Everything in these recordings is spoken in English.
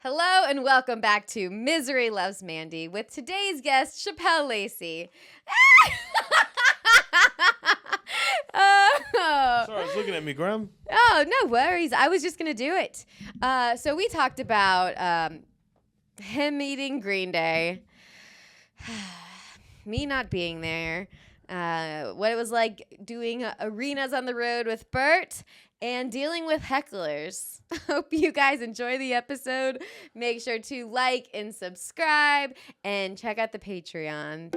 Hello and welcome back to Misery Loves Mandy with today's guest, Shapel Lacey. Sorry, I was looking at me, Graham. Oh, no worries. I was just going to do it. So we talked about him eating Green Day, me not being there, what it was like doing arenas on the road with Bert, and dealing with hecklers. Hope you guys enjoy the episode. Make sure to like and subscribe and check out the Patreon.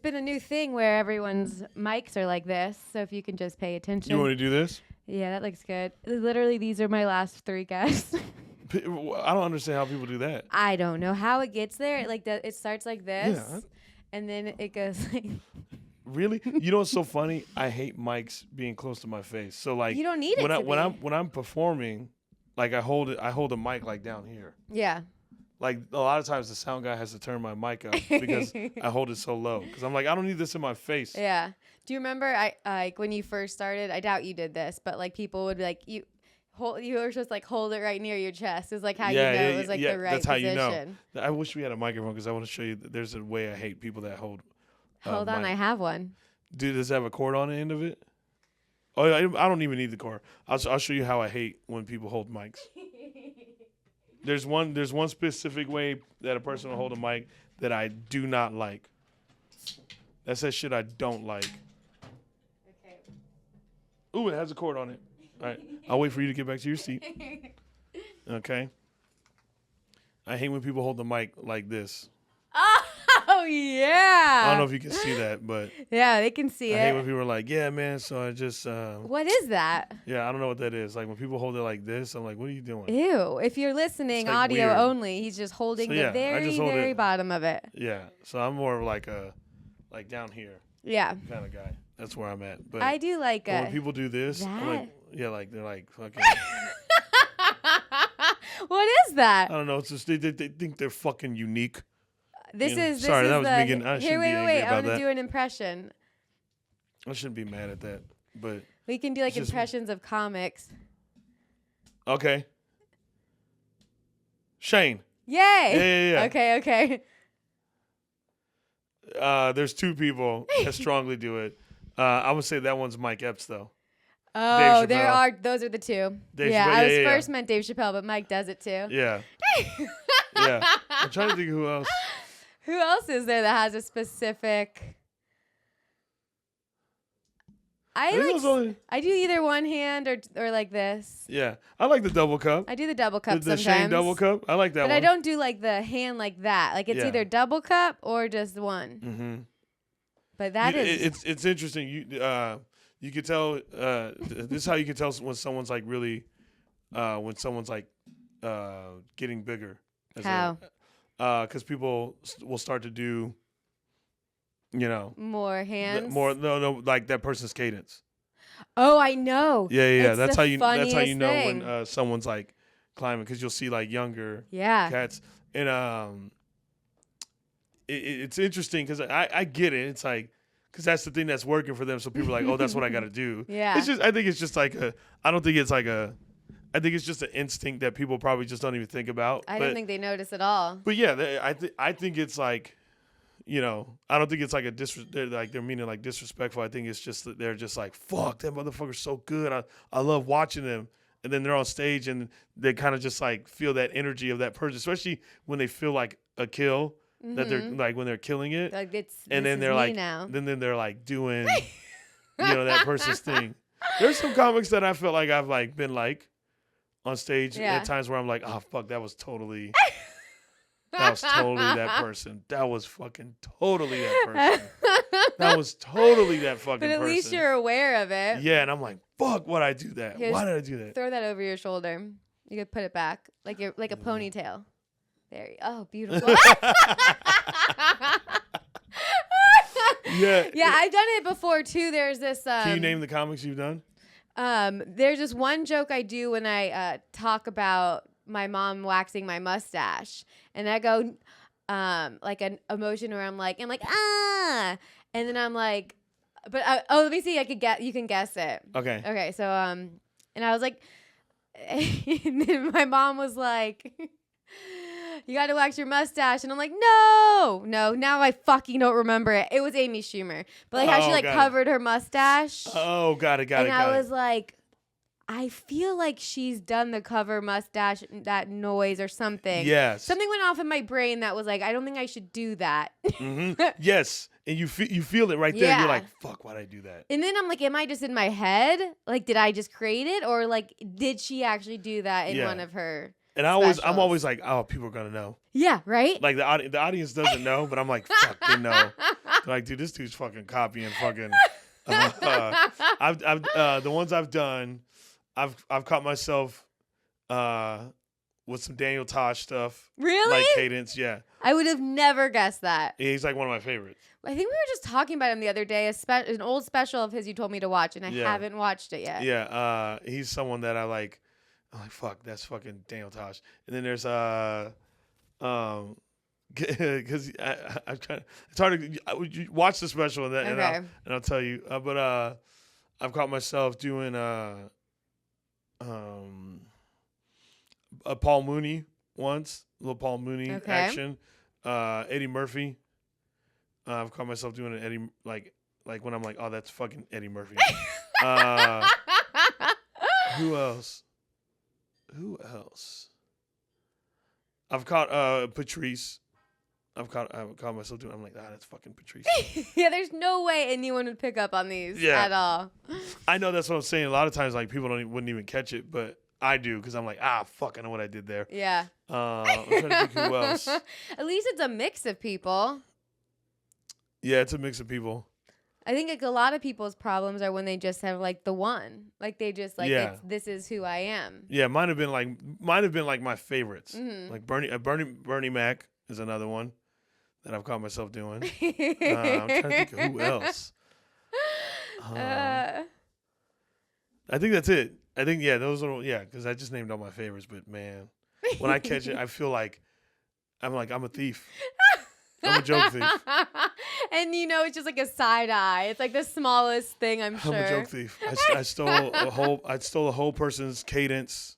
Been a new thing where everyone's mics are like this, so if you can just pay attention. You want to do this? Yeah, that looks good. Literally, these are my last 3 guests. I don't understand how people do that. I don't know how it gets there. Like it starts like this, Yeah. and then it goes like. Really? You know what's so funny? I hate mics being close to my face. So like, You don't need it when I'm performing, like I hold a mic like down here. Yeah. Like a lot of times the sound guy has to turn my mic up because I hold it so low. Because I'm like, I don't need this in my face. Yeah. Do you remember like when you first started? I doubt you did this, but like people would be like you were supposed to like hold it right near your chest. It was like how it was like the right that's how position. you know. I wish we had a microphone because I want to show you that there's a way I hate people that hold. Hold on, mic. I have one. Dude, does it have a cord on the end of it? Oh, I don't even need the cord. I'll show you how I hate when people hold mics. There's one specific way that a person will hold a mic that I do not like. That's that shit I don't like. Okay. Ooh, it has a cord on it. All right, I'll wait for you to get back to your seat. Okay. I hate when people hold the mic like this. Oh yeah. I don't know if you can see that, but yeah, they can see I it. hate when people are like, "Yeah, man." So I just. What is that? Yeah, I don't know what that is. Like when people hold it like this, I'm like, "What are you doing?" Ew. If you're listening, like audio weird. only, he's just holding So, the yeah, I very, just hold very it. bottom of it. Yeah, so I'm more of like down here Yeah. kind of guy. That's where I'm at. But I do like when people do this, I'm like, that? yeah, like they're like fucking. What is that? I don't know. It's just they think they're fucking unique. This is Sorry, that was me getting. I Here, shouldn't be wait. angry I about want to that. do an impression. I shouldn't be mad at that, but We can do like It's just- impressions of comics. okay. Shane. Yay! Yeah. Okay. There's 2 people that strongly do it. I would say that one's Mike Epps though. Oh, Chappelle. those are the 2. Dave yeah, Chappelle, I was yeah. first meant Dave Chappelle, but Mike does it too. Yeah. Yeah. I'm trying to think of who else. Who else is there that has a specific? I think it was only- do either one hand or like this. Yeah, I like the double cup. I do the double cup The sometimes. Shane double cup. I like that But one. I don't do like the hand like that. Like it's Yeah. either double cup or just one. Mm-hmm. But that is It's interesting. You could tell. This is how you can tell when someone's like really, when someone's like, getting bigger. How? Because people will start to do, more hands. no, like that person's cadence. Oh, I know. Yeah. It's That's the how you know funniest thing. when someone's like climbing, because you'll see like younger Yeah. cats, and it's interesting because I get it. It's like, because that's the thing that's working for them. So people are like, oh, that's what I got to do. Yeah. I think it's just like I think it's just an instinct that people probably just don't even think about. I don't think they notice at all. But yeah, I think it's like, I don't think it's like they're meaning like disrespectful. I think it's just that they're just like, fuck, that motherfucker's so good. I love watching them. And then they're on stage and they kind of just like feel that energy of that person, especially when they feel like a kill. That they're like when they're killing it, Like and then they're like, now. then they're like doing, that person's thing. There's some comics that I felt like I've like been like on stage at times where I'm like, oh fuck, that was totally that person. That was fucking totally that person. That was totally that fucking person. But at least you're aware of it. Yeah, and I'm like, fuck, why'd I do that? Here's- Why did I do that? Throw that over your shoulder. You could put it back like a ponytail. There you Oh, beautiful. Yeah. Yeah, I've done it before too. There's this. Can you name the comics you've done? There's just one joke I do when I talk about my mom waxing my mustache, and I go like an emotion where I'm like ah, and then I'm like, but let me see. You can guess it. Okay. Okay. So and I was like, and then my mom was like, you got to wax your mustache. And I'm like, no. Now I fucking don't remember it. It was Amy Schumer. But like how she like covered her mustache. Oh, got it. And I was like, I feel like she's done the cover mustache, that noise or something. Yes. Something went off in my brain that was like, I don't think I should do that. Mm-hmm. Yes. And you feel it right there. Yeah. You're like, fuck, why'd I do that? And then I'm like, am I just in my head? Like, did I just create it? Or like, did she actually do that in one of her And I'm always like, oh, people are going to know. Yeah, right? Like the audience doesn't know, but I'm like, fuck, they know. They're like, dude, this dude's fucking copying fucking. The ones I've done, I've caught myself with some Daniel Tosh stuff. Really? Like cadence, yeah. I would have never guessed that. Yeah, he's like one of my favorites. I think we were just talking about him the other day, an old special of his you told me to watch, and I haven't watched it yet. Yeah, he's someone that I like. I'm like, fuck, that's fucking Daniel Tosh. And then there's because I'm trying. It's hard to watch the special and I'll tell you. But I've caught myself doing a Paul Mooney once, a little Paul Mooney action. Eddie Murphy. I've caught myself doing an Eddie like when I'm like, oh, that's fucking Eddie Murphy. Who else? I've caught Patrice. I've caught myself doing. I'm like, that's fucking Patrice. Yeah, there's no way anyone would pick up on these at all. I know, that's what I'm saying. A lot of times, like people wouldn't even catch it, but I do because I'm like, fuck, I know what I did there. Yeah. I'm trying to think who else. At least it's a mix of people. Yeah, it's a mix of people. I think like a lot of people's problems are when they just have like the one, like they just like this is who I am. Yeah, might have been like my favorites. Mm-hmm. Like Bernie Mac is another one that I've caught myself doing. I'm trying to think of who else. I think that's it. I think those are because I just named all my favorites. But man, when I catch it, I feel like I'm a thief. I'm a joke thief. And it's just like a side eye. It's like the smallest thing, I'm sure. I'm a joke thief. I stole a whole person's cadence.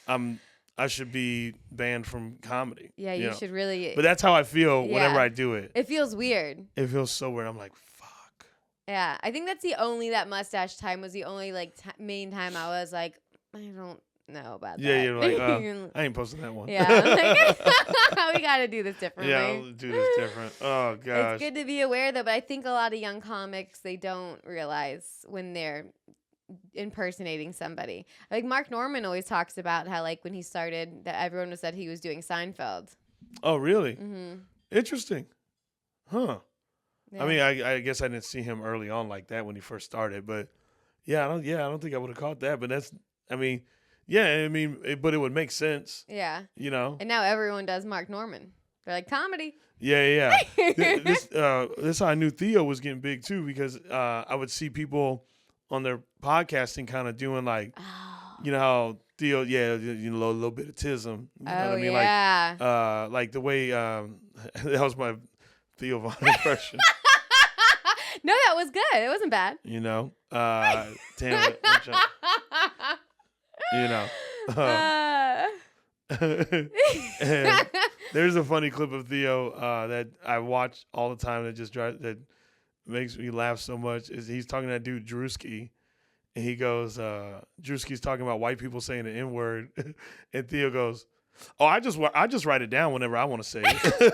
I should be banned from comedy. Yeah, you should really. But that's how I feel whenever I do it. It feels weird. It feels so weird. I'm like, fuck. Yeah, I think that mustache time was the only like main time I was like, I don't know about that. Yeah, you're like, I ain't posting that one. Yeah, we got to do this differently. Yeah, I'll do this different. Oh, gosh. It's good to be aware, though, but I think a lot of young comics, they don't realize when they're impersonating somebody. Like Mark Norman always talks about how, like, when he started, that everyone said he was doing Seinfeld. Oh, really? Mm-hmm. Interesting. Huh. Yeah. I mean, I guess I didn't see him early on like that when he first started, but I don't think I would have caught that, but but it would make sense. Yeah. And now everyone does Mark Norman. They're like, comedy. Yeah. This how I knew Theo was getting big too, because I would see people on their podcasting kind of doing like, how Theo, a little bit of tism. You know what I mean? Yeah. Like the way that was my Theo Von impression. No, that was good. It wasn't bad. Damn it. And there's a funny clip of Theo that I watch all the time that makes me laugh so much. Is he's talking to that dude Drewski, and he goes, Drewski's talking about white people saying the N-word, and Theo goes, "Oh, I just write it down whenever I want to say it."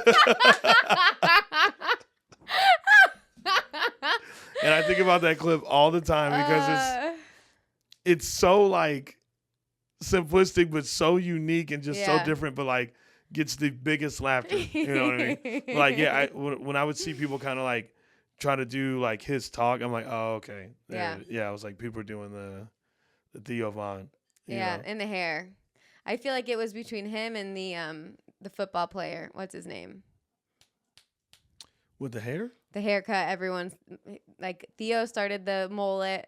And I think about that clip all the time because it's so like simplistic but so unique and just so different, but like gets the biggest laughter. You know what I mean? Like when I would see people kind of like try to do like his talk, I'm like, oh, okay. I was like, people are doing the Theo Von. Yeah, and the hair. I feel like it was between him and the football player. What's his name? With the hair? The haircut. Everyone's like Theo started the mullet.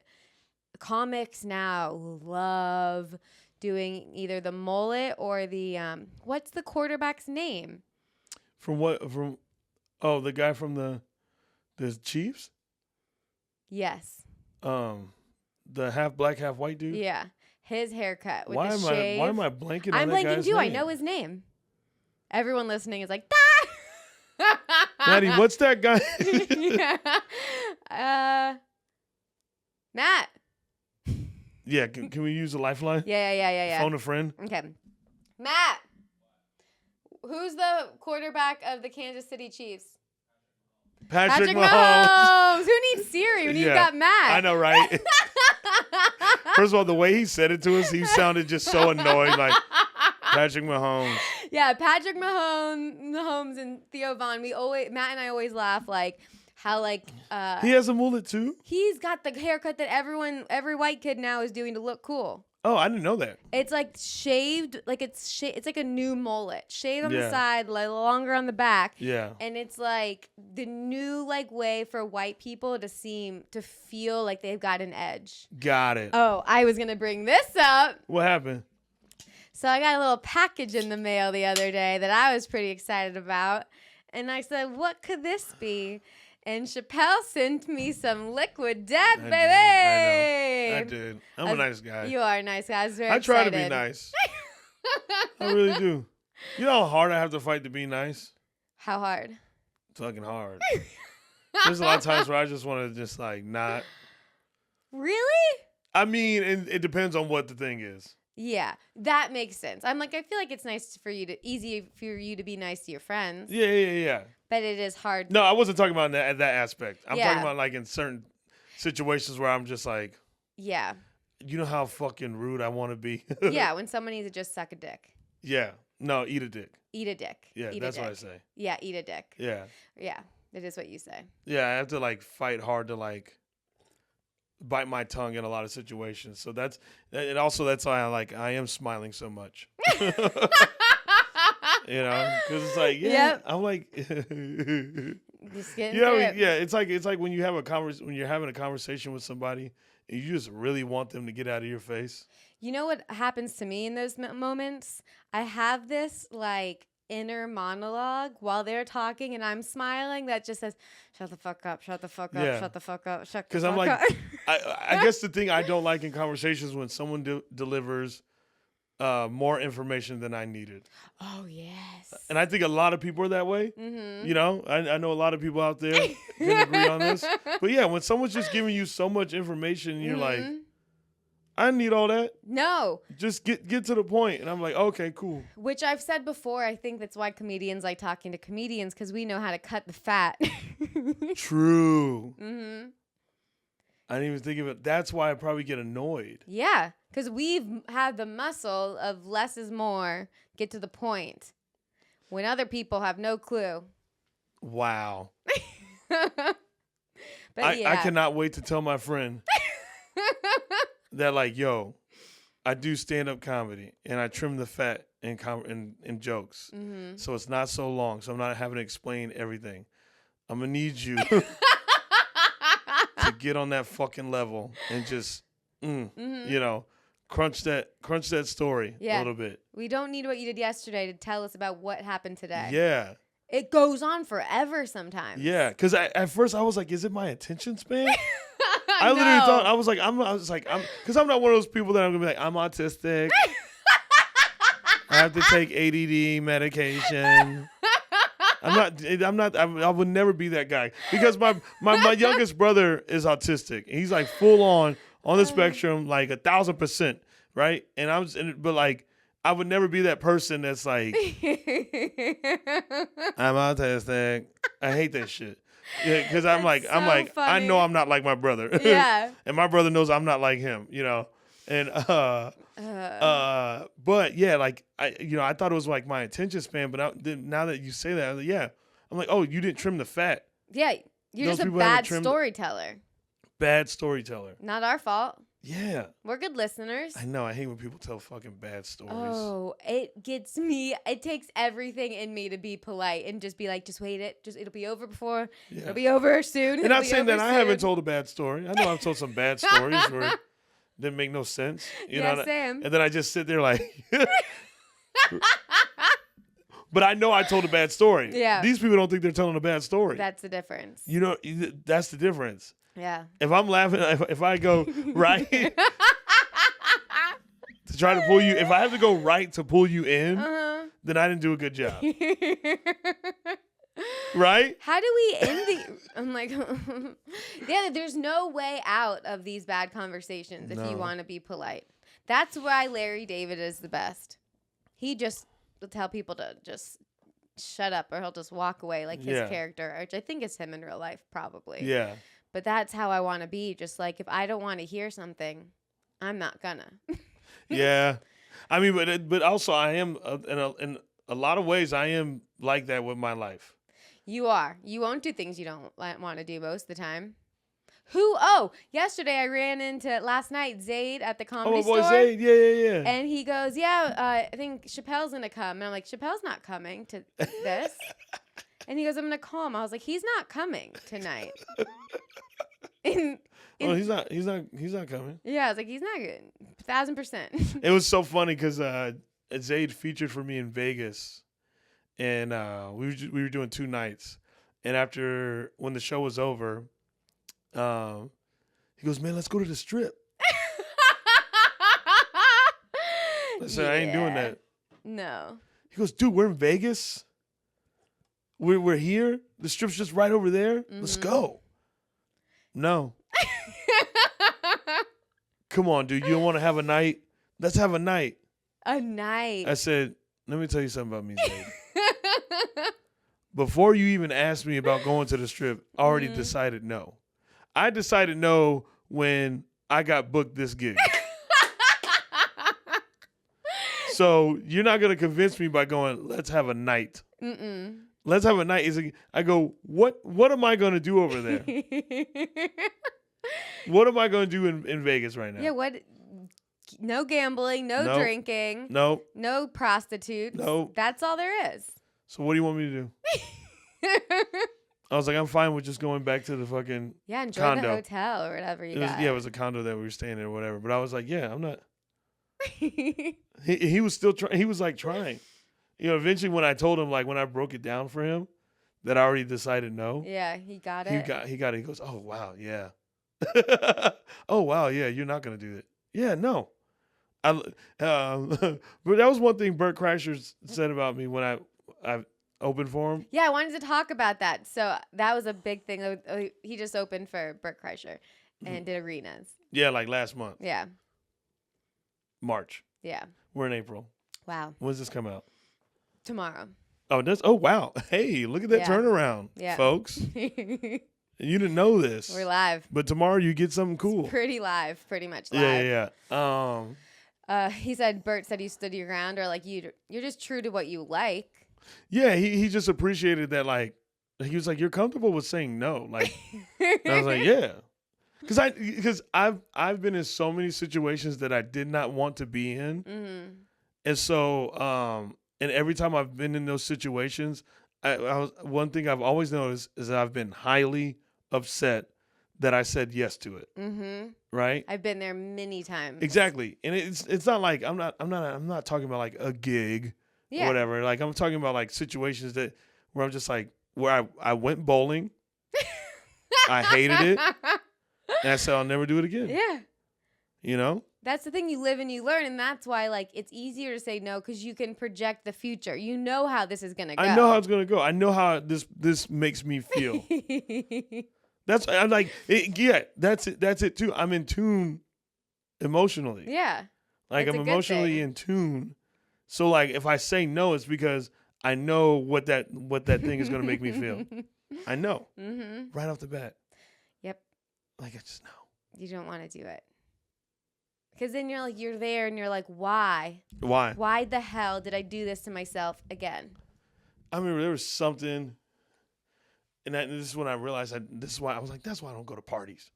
Comics now love doing either the mullet or the what's the quarterback's name? From what? From the guy from the Chiefs? Yes. The half black, half white dude? Yeah. His haircut with Why the am shave. why am I blanking on I'm that blanking guy's too. name? I know his name. Everyone listening is like, Maddie, what's that guy? yeah. Matt. Yeah, can we use a lifeline? Yeah. Phone a friend? Okay. Matt. Who's the quarterback of the Kansas City Chiefs? Patrick Mahomes. Who needs Siri when you've got Matt? I know, right? First of all, the way he said it to us, he sounded just so annoyed, like Patrick Mahomes. Yeah, Patrick Mahomes and Theo Vaughn. Matt and I always laugh like how like he has a mullet too. He's got the haircut that every white kid now is doing to look cool. Oh, I didn't know that. It's like shaved, like it's like a new mullet, shaved on the side, like longer on the back. Yeah, and it's like the new like way for white people to feel like they've got an edge. Got it. Oh, I was gonna bring this up. What happened? So I got a little package in the mail the other day that I was pretty excited about, and I said, "What could this be?" And Shapel sent me some liquid death, baby. I did. I'm a nice guy. You are a nice guy. I was very I try excited. to be nice. I really do. You know how hard I have to fight to be nice? How hard? Fucking hard. There's a lot of times where I just want to just like not. Really? I mean, it depends on what the thing is. Yeah, that makes sense. I'm like, I feel like it's easy for you to be nice to your friends. Yeah. But it is hard. No, I wasn't talking about that aspect. I'm talking about like in certain situations where I'm just like, yeah. You know how fucking rude I want to be? Yeah, when someone needs to just suck a dick. Yeah. No, eat a dick. Eat a dick. Yeah, eat that's a dick. what I say. Yeah, eat a dick. Yeah. Yeah, it is what you say. Yeah, I have to like fight hard to like bite my tongue in a lot of situations. So that's why I am smiling so much. You know, because it's like, I'm like, just getting it's like when you have when you're having a conversation with somebody and you just really want them to get out of your face. You know what happens to me in those moments? I have this like inner monologue while they're talking and I'm smiling that just says, "Shut the fuck up! Shut the fuck up! Yeah. Shut the fuck up! Shut." Because I'm like, I guess the thing I don't like in conversations when someone delivers more information than I needed. Oh, yes. And I think a lot of people are that way. Mm-hmm. You know, I know a lot of people out there can agree on this. But yeah, when someone's just giving you so much information and you're like, I need all that. No. Just get to the point. And I'm like, okay, cool. Which I've said before, I think that's why comedians like talking to comedians because we know how to cut the fat. True. Mm-hmm. I didn't even think of it. That's why I probably get annoyed. Yeah, because we've had the muscle of less is more, get to the point, when other people have no clue. Wow. But I cannot wait to tell my friend that, like, yo, I do stand-up comedy, and I trim the fat in jokes. Mm-hmm. So it's not so long, so I'm not having to explain everything. I'm going to need you to get on that fucking level and just, you know, crunch that story a little bit. We don't need what you did yesterday to tell us about what happened today. Yeah. It goes on forever sometimes. Yeah, because at first I was like, is it my attention span? I literally thought, I was like, because I'm not one of those people that I'm going to be like, I'm autistic. I have to take ADD medication. I would never be that guy because my youngest brother is autistic. He's like full on the spectrum, like 1,000%, right? But like, I would never be that person that's like, I'm autistic. I hate that shit. Yeah, because I'm like, funny. I know I'm not like my brother. Yeah. And my brother knows I'm not like him, you know? And, but yeah, like, I thought it was like my attention span, but now that you say that, I'm like, oh, you didn't trim the fat. Yeah. You're Those just a people bad haven't storyteller. Bad storyteller. Not our fault. Yeah. We're good listeners. I know. I hate when people tell fucking bad stories. Oh, it gets me. It takes everything in me to be polite and just be like, just wait it. Just it'll be over before. Yeah. It'll be over soon. And It'll not be saying over that I soon. haven't told a bad story. I know I've told some bad stories where it didn't make no sense. You Yeah, know? same. And then I just sit there like, but I know I told a bad story. Yeah. These people don't think they're telling a bad story. That's the difference. You know, that's the difference. Yeah. If I'm laughing, if I go right to try to pull you, if I have to go right to pull you in, then I didn't do a good job. Right? How do we end the? I'm like, yeah. There's no way out of these bad conversations if you want to be polite. That's why Larry David is the best. He just will tell people to just shut up, or he'll just walk away like his character, which I think is him in real life, probably. Yeah. But that's how I want to be. Just like if I don't want to hear something, I'm not gonna. Yeah. I mean, but also I am in a lot of ways I am like that with my life. You are. You won't do things you don't want to do most of the time. Oh, yesterday I ran into, last night, Zayd at the comedy store. Oh, my boy Zayd. Yeah. And he goes, I think Chappelle's going to come. And I'm like, Chappelle's not coming to this. And he goes, I'm going to call him. I was like, he's not coming tonight. He's not coming. Yeah, I was like, he's not good. 1,000%. It was so funny because Zayd featured for me in Vegas, and we were doing 2 nights. And after, when the show was over, he goes, man, let's go to the Strip. I said, I ain't doing that. No. He goes, dude, we're in Vegas. We're here. The Strip's just right over there. Mm-hmm. Let's go. No. Come on, dude. You don't want to have a night? Let's have a night. A night. I said, let me tell you something about me, Zayd. Before you even asked me about going to the Strip, I already decided no. I decided no when I got booked this gig. So you're not going to convince me by going, let's have a night. Mm-mm. Let's have a night. I go, what am I going to do over there? What am I going to do in Vegas right now? Yeah, what? No gambling, no drinking. No. No prostitutes. No. That's all there is. So what do you want me to do? I was like, I'm fine with just going back to the fucking enjoy condo. The hotel or whatever you got. Yeah, it was a condo that we were staying in or whatever. But I was like, yeah, I'm not. He was still trying. He was like trying. You know, eventually when I told him, like when I broke it down for him, that I already decided no. Yeah, he got it. He got it. He goes, oh, wow, yeah. Oh, wow, yeah, you're not going to do it. Yeah, no. But that was one thing Bert Kreischer said about me when I opened for him. Yeah, I wanted to talk about that. So that was a big thing. He just opened for Bert Kreischer and did arenas. Yeah, like last month. Yeah. March. Yeah. We're in April. Wow. When's this come out? Tomorrow. Oh, wow. Hey, look at that turnaround, folks. You didn't know this. We're live. But tomorrow you get something cool. It's pretty live, pretty much live. Yeah. He said, Bert said you stood your ground, or like you're just true to what you like. Yeah, he just appreciated that, like, he was like, you're comfortable with saying no. Like, I was like, yeah. Because I've been in so many situations that I did not want to be in. Mm-hmm. And so, and every time I've been in those situations, one thing I've always noticed is that I've been highly upset that I said yes to it. Mm-hmm. Right? I've been there many times. Exactly. And it's not like I'm not talking about like a gig or whatever. Like I'm talking about like situations where I'm just like, where I went bowling. I hated it. And I said, I'll never do it again. Yeah. You know? That's the thing, you live and you learn, and that's why like it's easier to say no because you can project the future. You know how this is gonna go. I know how it's gonna go. I know how this makes me feel. I'm like, that's it. That's it too. I'm in tune emotionally. Yeah. Like I'm emotionally in tune. So like if I say no, it's because I know what that thing is gonna make me feel. I know. Mm-hmm. Right off the bat. Yep. Like I just know. You don't want to do it. Because then you're there and you're like, why? Why? Why the hell did I do this to myself again? I mean, there was something, and this is when I realized this is why I was like, that's why I don't go to parties.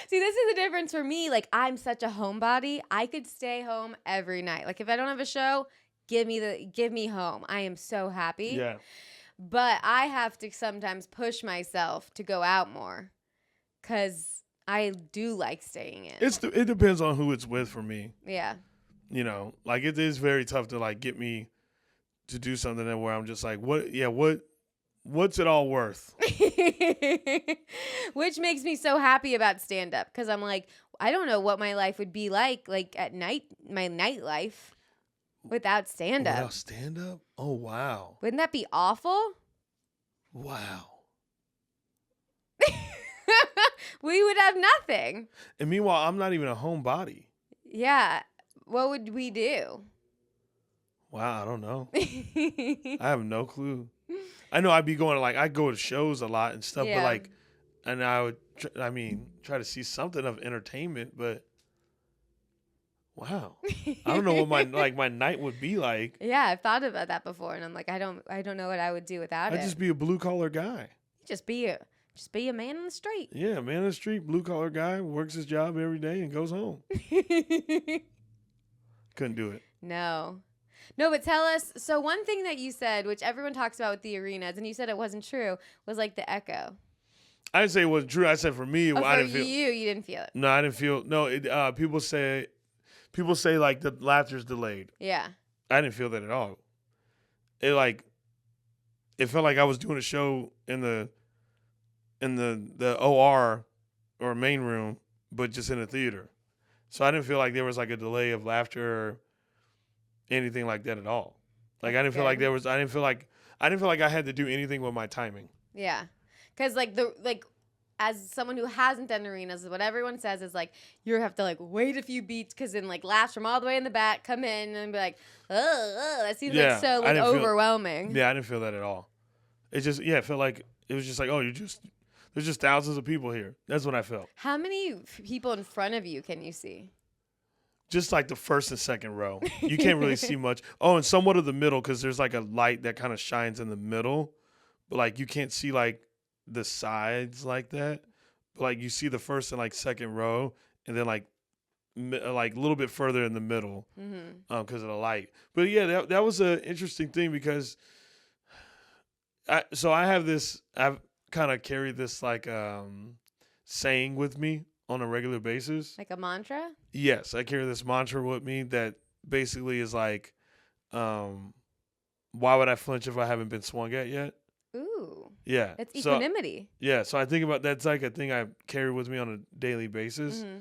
See, this is the difference for me. Like, I'm such a homebody. I could stay home every night. Like, if I don't have a show, give me home. I am so happy. Yeah. But I have to sometimes push myself to go out more because I do like staying in. It depends on who it's with for me. Yeah. You know, like it is very tough to like get me to do something that where I'm just like, what's it all worth? Which makes me so happy about stand up because I'm like, I don't know what my life would be like at night, my nightlife without stand up. Without stand up? Oh, wow. Wouldn't that be awful? Wow. We would have nothing. And meanwhile, I'm not even a homebody. Yeah. What would we do? Wow, I don't know. I have no clue. I know I'd be going to I go to shows a lot and stuff, Yeah. but and I would, try to see something of entertainment, but wow. I don't know what my night would be like. Yeah, I've thought about that before, and I'm like, I don't know what I would do without it. I'd just be a blue collar guy. Just be a man on the street. Yeah, man on the street, blue collar guy, works his job every day and goes home. Couldn't do it. No, but tell us. So one thing that you said, which everyone talks about with the arenas, and you said it wasn't true, was like the echo. I didn't say it wasn't true. I said for me, I didn't feel. You didn't feel it. No, I didn't feel. No, people say like the laughter's delayed. Yeah. I didn't feel that at all. It felt like I was doing a show in the OR or main room, but just in a theater. So I didn't feel like there was like a delay of laughter or anything like that at all. Like I didn't feel like I didn't feel like I had to do anything with my timing. Yeah. Cuz as someone who hasn't done arenas, what everyone says is like you have to like wait a few beats cuz then like laughs from all the way in the back come in and be like, "Oh, that seems like so like overwhelming." I didn't feel that at all. It just it felt like it was just like, "Oh, there's just thousands of people here." That's what I felt. How many people in front of you can you see? Just like the first and second row. You can't really see much. Oh, and somewhat of the middle because there's like a light that kind of shines in the middle. But like you can't see like the sides like that. But like you see the first and like second row and then like a little bit further in the middle because of the light. But yeah, that was an interesting thing because I've kind of carried this like saying with me on a regular basis. Like a mantra? Yes, I carry this mantra with me that basically is like, why would I flinch if I haven't been swung at yet? Ooh. Yeah. That's equanimity. So I think about that's like a thing I carry with me on a daily basis. Mm-hmm.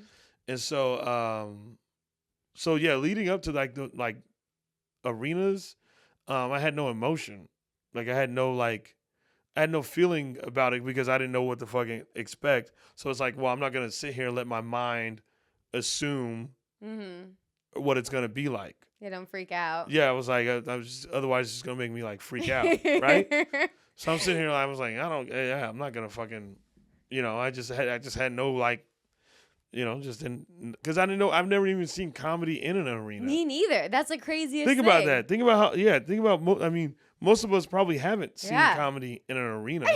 And so yeah, leading up to the arenas, I had no emotion. Like I had no feeling about it because I didn't know what to fucking expect. So it's like, well, I'm not going to sit here and let my mind assume what it's going to be like. Yeah, don't freak out. Yeah, I was like, otherwise it's just going to make me like freak out, right? So I'm sitting here, I was like, I'm not going to fucking, I just had no like, just didn't, because I didn't know, I've never even seen comedy in an arena. Me neither. That's the craziest thing. Think about that. Think about most of us probably haven't seen comedy in an arena.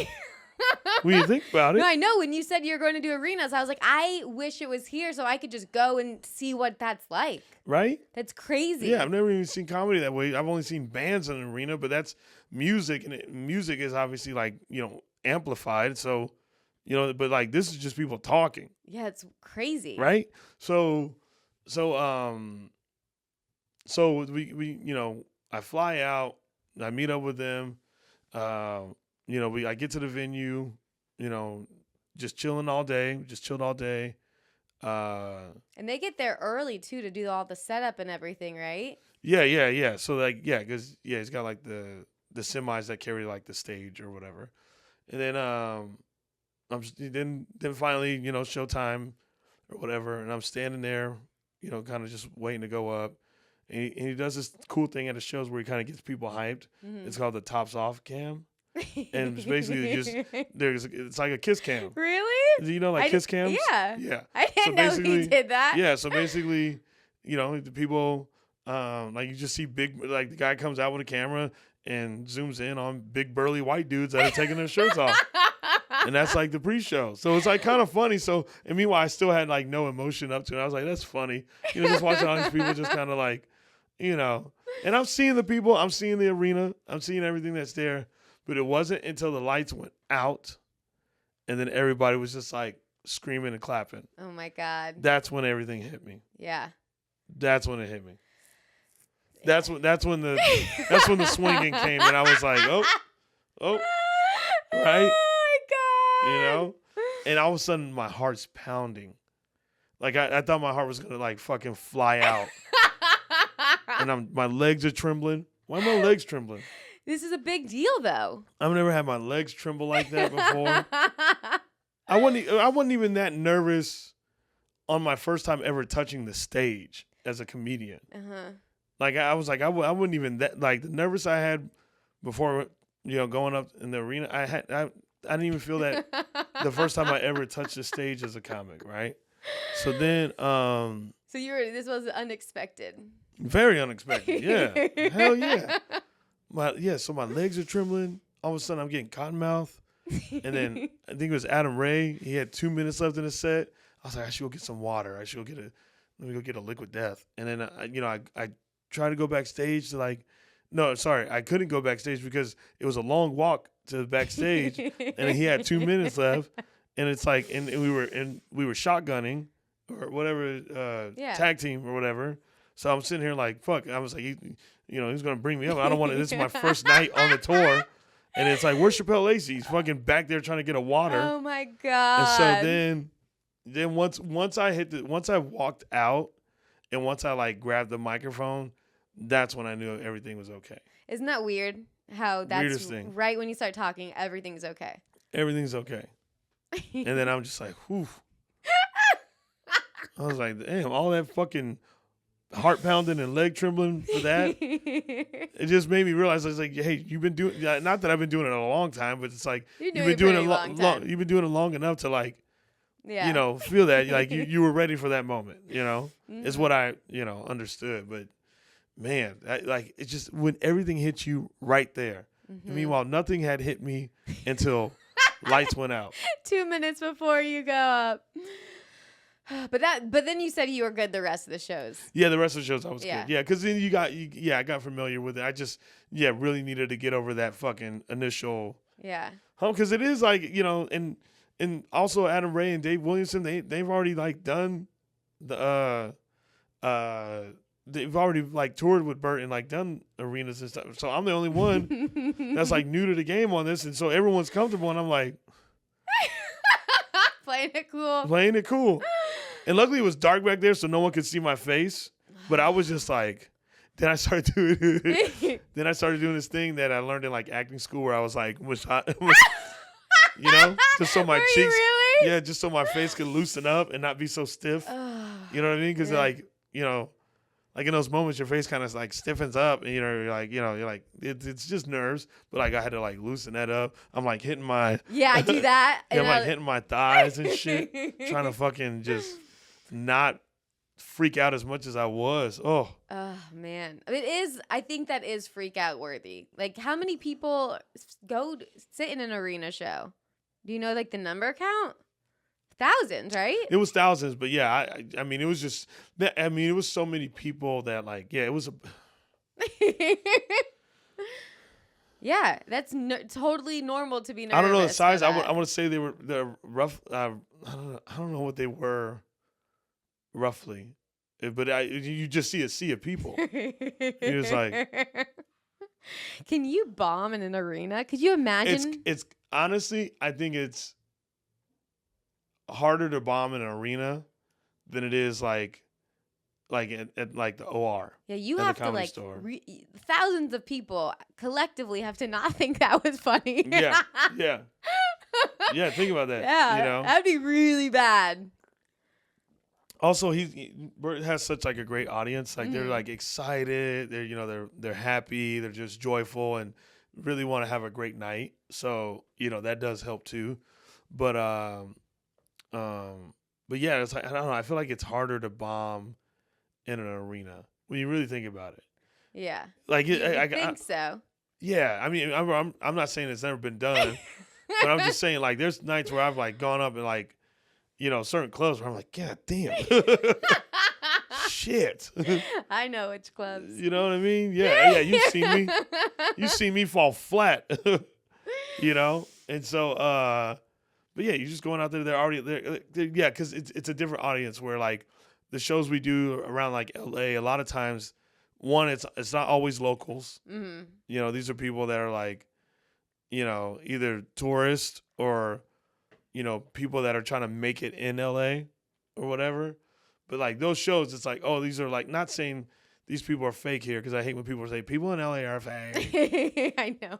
When you think about it. No, I know. When you said you were going to do arenas, I was like, I wish it was here so I could just go and see what that's like. Right? That's crazy. Yeah, I've never even seen comedy that way. I've only seen bands in an arena, but that's music, and music is obviously like, amplified. So, but like this is just people talking. Yeah, it's crazy. Right? So we I fly out, I meet up with them. I get to the venue, just chilling all day. Just chilled all day. And they get there early too to do all the setup and everything, right? Yeah. So like, because he's got like the semis that carry like the stage or whatever, and then then finally showtime or whatever, and I'm standing there, kind of just waiting to go up. And he does this cool thing at the shows where he kind of gets people hyped. Mm-hmm. It's called the tops off cam. And it's basically it's like a kiss cam. Really? Do you know kiss cams? Yeah. Yeah. I didn't know he did that. Yeah. So basically, the people, you just see big, like the guy comes out with a camera and zooms in on big burly white dudes that are taking their shirts off. And that's like the pre-show. So it's like kind of funny. So, and meanwhile, I still had like no emotion up to it. I was like, that's funny. Just watching all these people just kind of like, and I'm seeing the people, I'm seeing the arena, I'm seeing everything that's there. But it wasn't until the lights went out and then everybody was just like screaming and clapping. Oh my God. That's when everything hit me. Yeah. That's when it hit me. That's when the swinging came and I was like, oh, right? Oh my God. And all of a sudden my heart's pounding. Like I thought my heart was gonna like fucking fly out. And my legs are trembling. Why are my legs trembling? This is a big deal, though. I've never had my legs tremble like that before. I wasn't even that nervous on my first time ever touching the stage as a comedian. Uh-huh. Like I was like I wouldn't even that like the nervous I had before going up in the arena. I didn't even feel that the first time I ever touched the stage as a comic, right? So then So this was unexpected. Very unexpected. Yeah. Hell yeah. So my legs are trembling. All of a sudden I'm getting cotton mouth. And then I think it was Adam Ray. He had 2 minutes left in the set. I was like, I should go get some water. Let me go get a liquid death. And then I tried to go backstage to I couldn't go backstage because it was a long walk to the backstage and he had 2 minutes left. And it's like, and we were shotgunning or whatever, tag team or whatever. So I'm sitting here like, fuck. I was like, he's going to bring me up. I don't want to. This is my first night on the tour. And it's like, where's Shapel Lacey? He's fucking back there trying to get a water. Oh, my God. And so then once I walked out and once I like grabbed the microphone, that's when I knew everything was okay. Isn't that weird? How that's Weirdest thing. Right when you start talking, everything's okay. Everything's okay. And then I'm just like, whew. I was like, damn, all that fucking heart pounding and leg trembling for that. It just made me realize I was like, hey, you've been doing not that I've been doing it a long time, but it's like you've been doing it you've been doing it long enough to like feel that like you were ready for that moment, is what I understood. But man, it's just when everything hits you right there. Mm-hmm. Meanwhile, nothing had hit me until lights went out. 2 minutes before you go up. But then you said you were good the rest of the shows. Yeah, the rest of the shows I was good. Yeah, because then I got familiar with it. I just really needed to get over that fucking initial. Yeah. Because it is like and also Adam Ray and Dave Williamson they've already like done the they've already like toured with Bert and like done arenas and stuff. So I'm the only one that's like new to the game on this, and so everyone's comfortable, and I'm like playing it cool. And luckily it was dark back there, so no one could see my face. But I was just like, then I started doing this thing that I learned in like acting school where I was like, just so my cheeks, really? Just so my face could loosen up and not be so stiff. You know what I mean? Because like in those moments, your face kind of like stiffens up, and you're like it's just nerves. But like I had to like loosen that up. I'm like hitting my I do that. I'm like hitting my thighs and shit, trying to fucking just not freak out as much as I was. Oh man, I think that is freak out worthy. Like, how many people sit in an arena show? Do you know like the number count? Thousands, right? It was thousands, but yeah, I mean, it was just that. I mean, it was so many people that like, it was a. Yeah, that's totally normal to be nervous. I don't know the size. I want to say they're rough. I don't know what they were roughly, but you just see a sea of people. He was like, can you bomb in an arena? Could you imagine? It's honestly, I think it's harder to bomb in an arena than it is like at like the OR. Yeah, you have to like thousands of people collectively have to not think that was funny. Yeah. Think about that. Yeah, that'd be really bad. Also, Bert has such like a great audience. Like they're like excited. They're happy. They're just joyful and really want to have a great night. So that does help too. But yeah, it's like, I don't know. I feel like it's harder to bomb in an arena when you really think about it. Yeah. Like I think so. Yeah, I mean, I'm not saying it's never been done, But I'm just saying, like, there's nights where I've like gone up and like, certain clubs where I'm like, God damn, shit. I know which clubs. You know what I mean? Yeah. You see me fall flat. And so, but yeah, you're just going out there. They're already there. Yeah, because it's a different audience where like the shows we do around like LA. A lot of times, one, it's not always locals. Mm-hmm. These are people that are like, either tourists or, people that are trying to make it in LA or whatever. But like those shows, it's like, oh, these are like, not saying these people are fake here, because I hate when people say people in LA are fake. I know.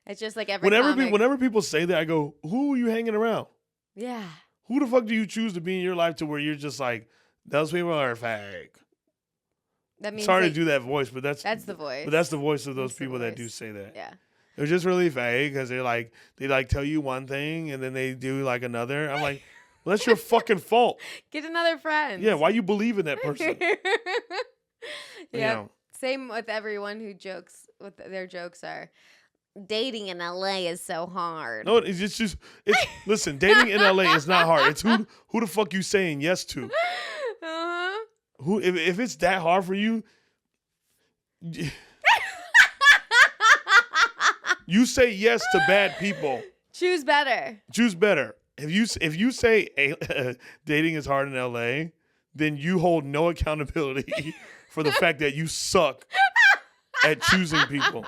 It's just like comic. Whenever people say that, I go, who are you hanging around? Yeah. Who the fuck do you choose to be in your life to where you're just like, those people are fake? That means sorry to do that voice, but that's the voice. But that's the voice of those people that do say that. Yeah. They're just really fake because they tell you one thing and then they do like another. I'm like, well, that's your fucking fault. Get another friend. Yeah, why you believe in that person? Yeah. Same with everyone who jokes. What their jokes are. Dating in LA is so hard. No, it's listen, dating in LA is not hard. It's who the fuck you saying yes to. Uh-huh. Who if it's that hard for you, you say yes to bad people. Choose better. If you say dating is hard in LA, then you hold no accountability for the fact that you suck at choosing people.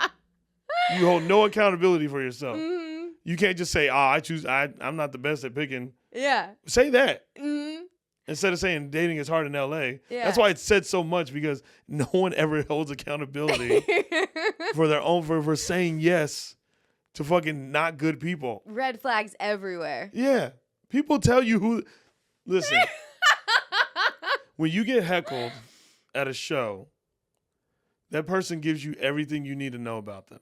You hold no accountability for yourself. Mm-hmm. You can't just say, I'm not the best at picking. Yeah. Say that. Mm-hmm. Instead of saying dating is hard in LA. Yeah. That's why it's said so much, because no one ever holds accountability for their own, for saying yes to fucking not good people. Red flags everywhere. Yeah. People tell you who. Listen. When you get heckled at a show, that person gives you everything you need to know about them.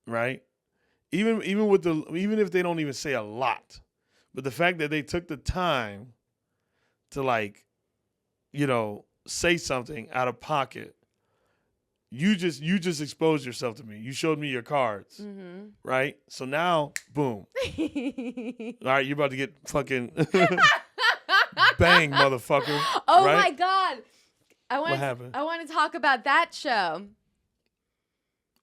Right? Even if they don't even say a lot. But the fact that they took the time to say something out of pocket, you just exposed yourself to me. You showed me your cards. Mm-hmm. Right? So now, boom. All right, you're about to get fucking bang, motherfucker. Oh right? My God. What happened? I want to talk about that show.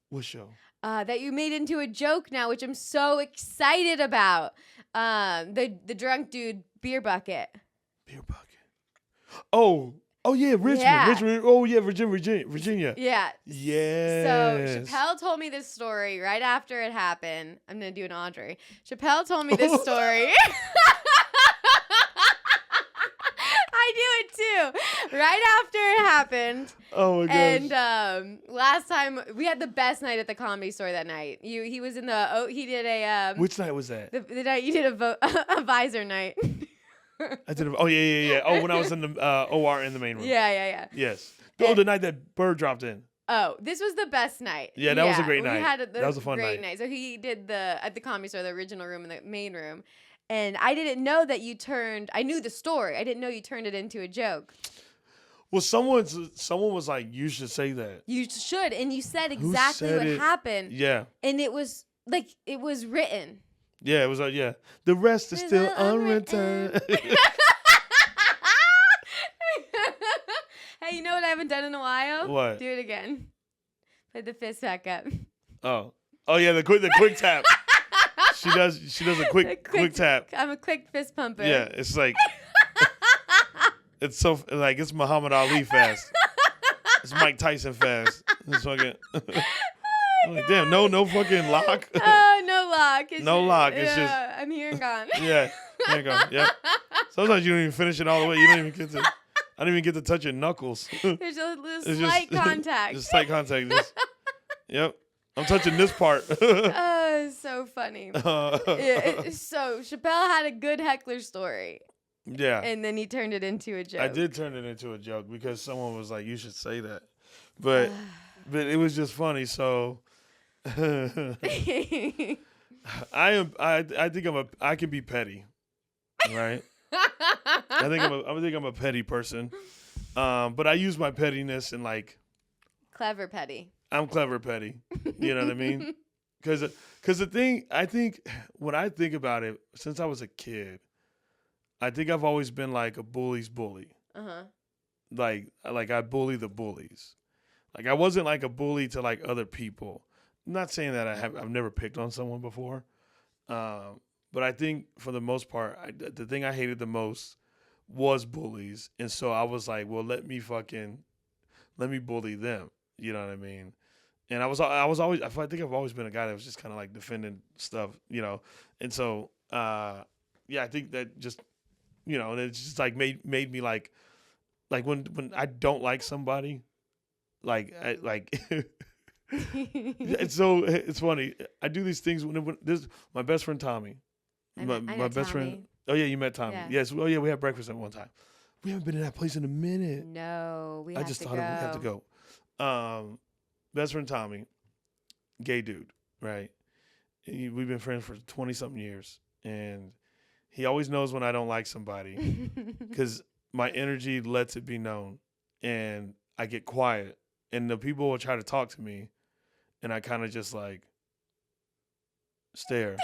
What show? That you made into a joke now, which I'm so excited about. The drunk dude beer bucket. Beer bucket. Oh yeah, Richmond. Yeah. Richmond. Oh yeah, Virginia. Yeah. Yes. So Chappelle told me this story right after it happened. I'm gonna do an Audrey. Chappelle told me this story. I do it too. Right after it happened. Oh my gosh. And last time we had the best night at the Comedy Store that night. He was in the he did a Which night was that? The night you did a visor night. I did. Oh yeah. Oh, when I was in the OR in the main room. Yeah. Yes. Oh, the night that Bird dropped in. Oh, this was the best night. Yeah, that was a great night. That was a fun night. So he did at the Comedy Store, the original room and the main room. And I didn't know that I knew the story. I didn't know you turned it into a joke. Well, someone was like, you should say that. You should. And you said exactly what happened. Yeah. And it was written. Yeah, it was yeah. The rest is still unwritten. Hey, you know what I haven't done in a while? What? Do it again. Put the fist back up. Oh yeah, the quick tap. She does a quick tap. I'm a quick fist pumper. Yeah, it's like it's so like it's Muhammad Ali fast. It's Mike Tyson fast. It's fucking. I'm like, damn, no fucking lock. Oh, no lock. No lock. It's just. I'm here and gone. Yeah, there you go. Yep. Sometimes you don't even finish it all the way. You don't even get to. I don't even get to touch your knuckles. There's a little slight contact. Just slight contact. Yep. I'm touching this part. Oh, it's so funny. So Chappelle had a good heckler story. Yeah. And then he turned it into a joke. I did turn it into a joke because someone was like, "You should say that," but it was just funny. So I think I can be petty, right? I think I'm a petty person, but I use my pettiness in like clever petty. I'm clever petty. You know what I mean? Because the thing, I think, when I think about it, since I was a kid, I think I've always been like a bully's bully. Uh-huh. Like I bully the bullies. Like I wasn't like a bully to like other people. I'm not saying that I've never picked on someone before. But I think for the most part, the thing I hated the most was bullies. And so I was like, well, let me bully them. You know what I mean? And I was always, I think I've always been a guy that was just kind of like defending stuff, you know? And so, yeah, I think that just, you know, and it's just like made me like when I don't like somebody, it's funny. I do these things when this my best friend Tommy, I know my best Tommy. friend. Oh yeah, you met Tommy. Yeah. Yes. Oh yeah, we had breakfast at one time. We haven't been to that place in a minute. No, we I have just to thought go. we have to go. Best friend Tommy, gay dude, right? We've been friends for 20 something years, and he always knows when I don't like somebody because my energy lets it be known, and I get quiet, and the people will try to talk to me, and I kind of just like stare,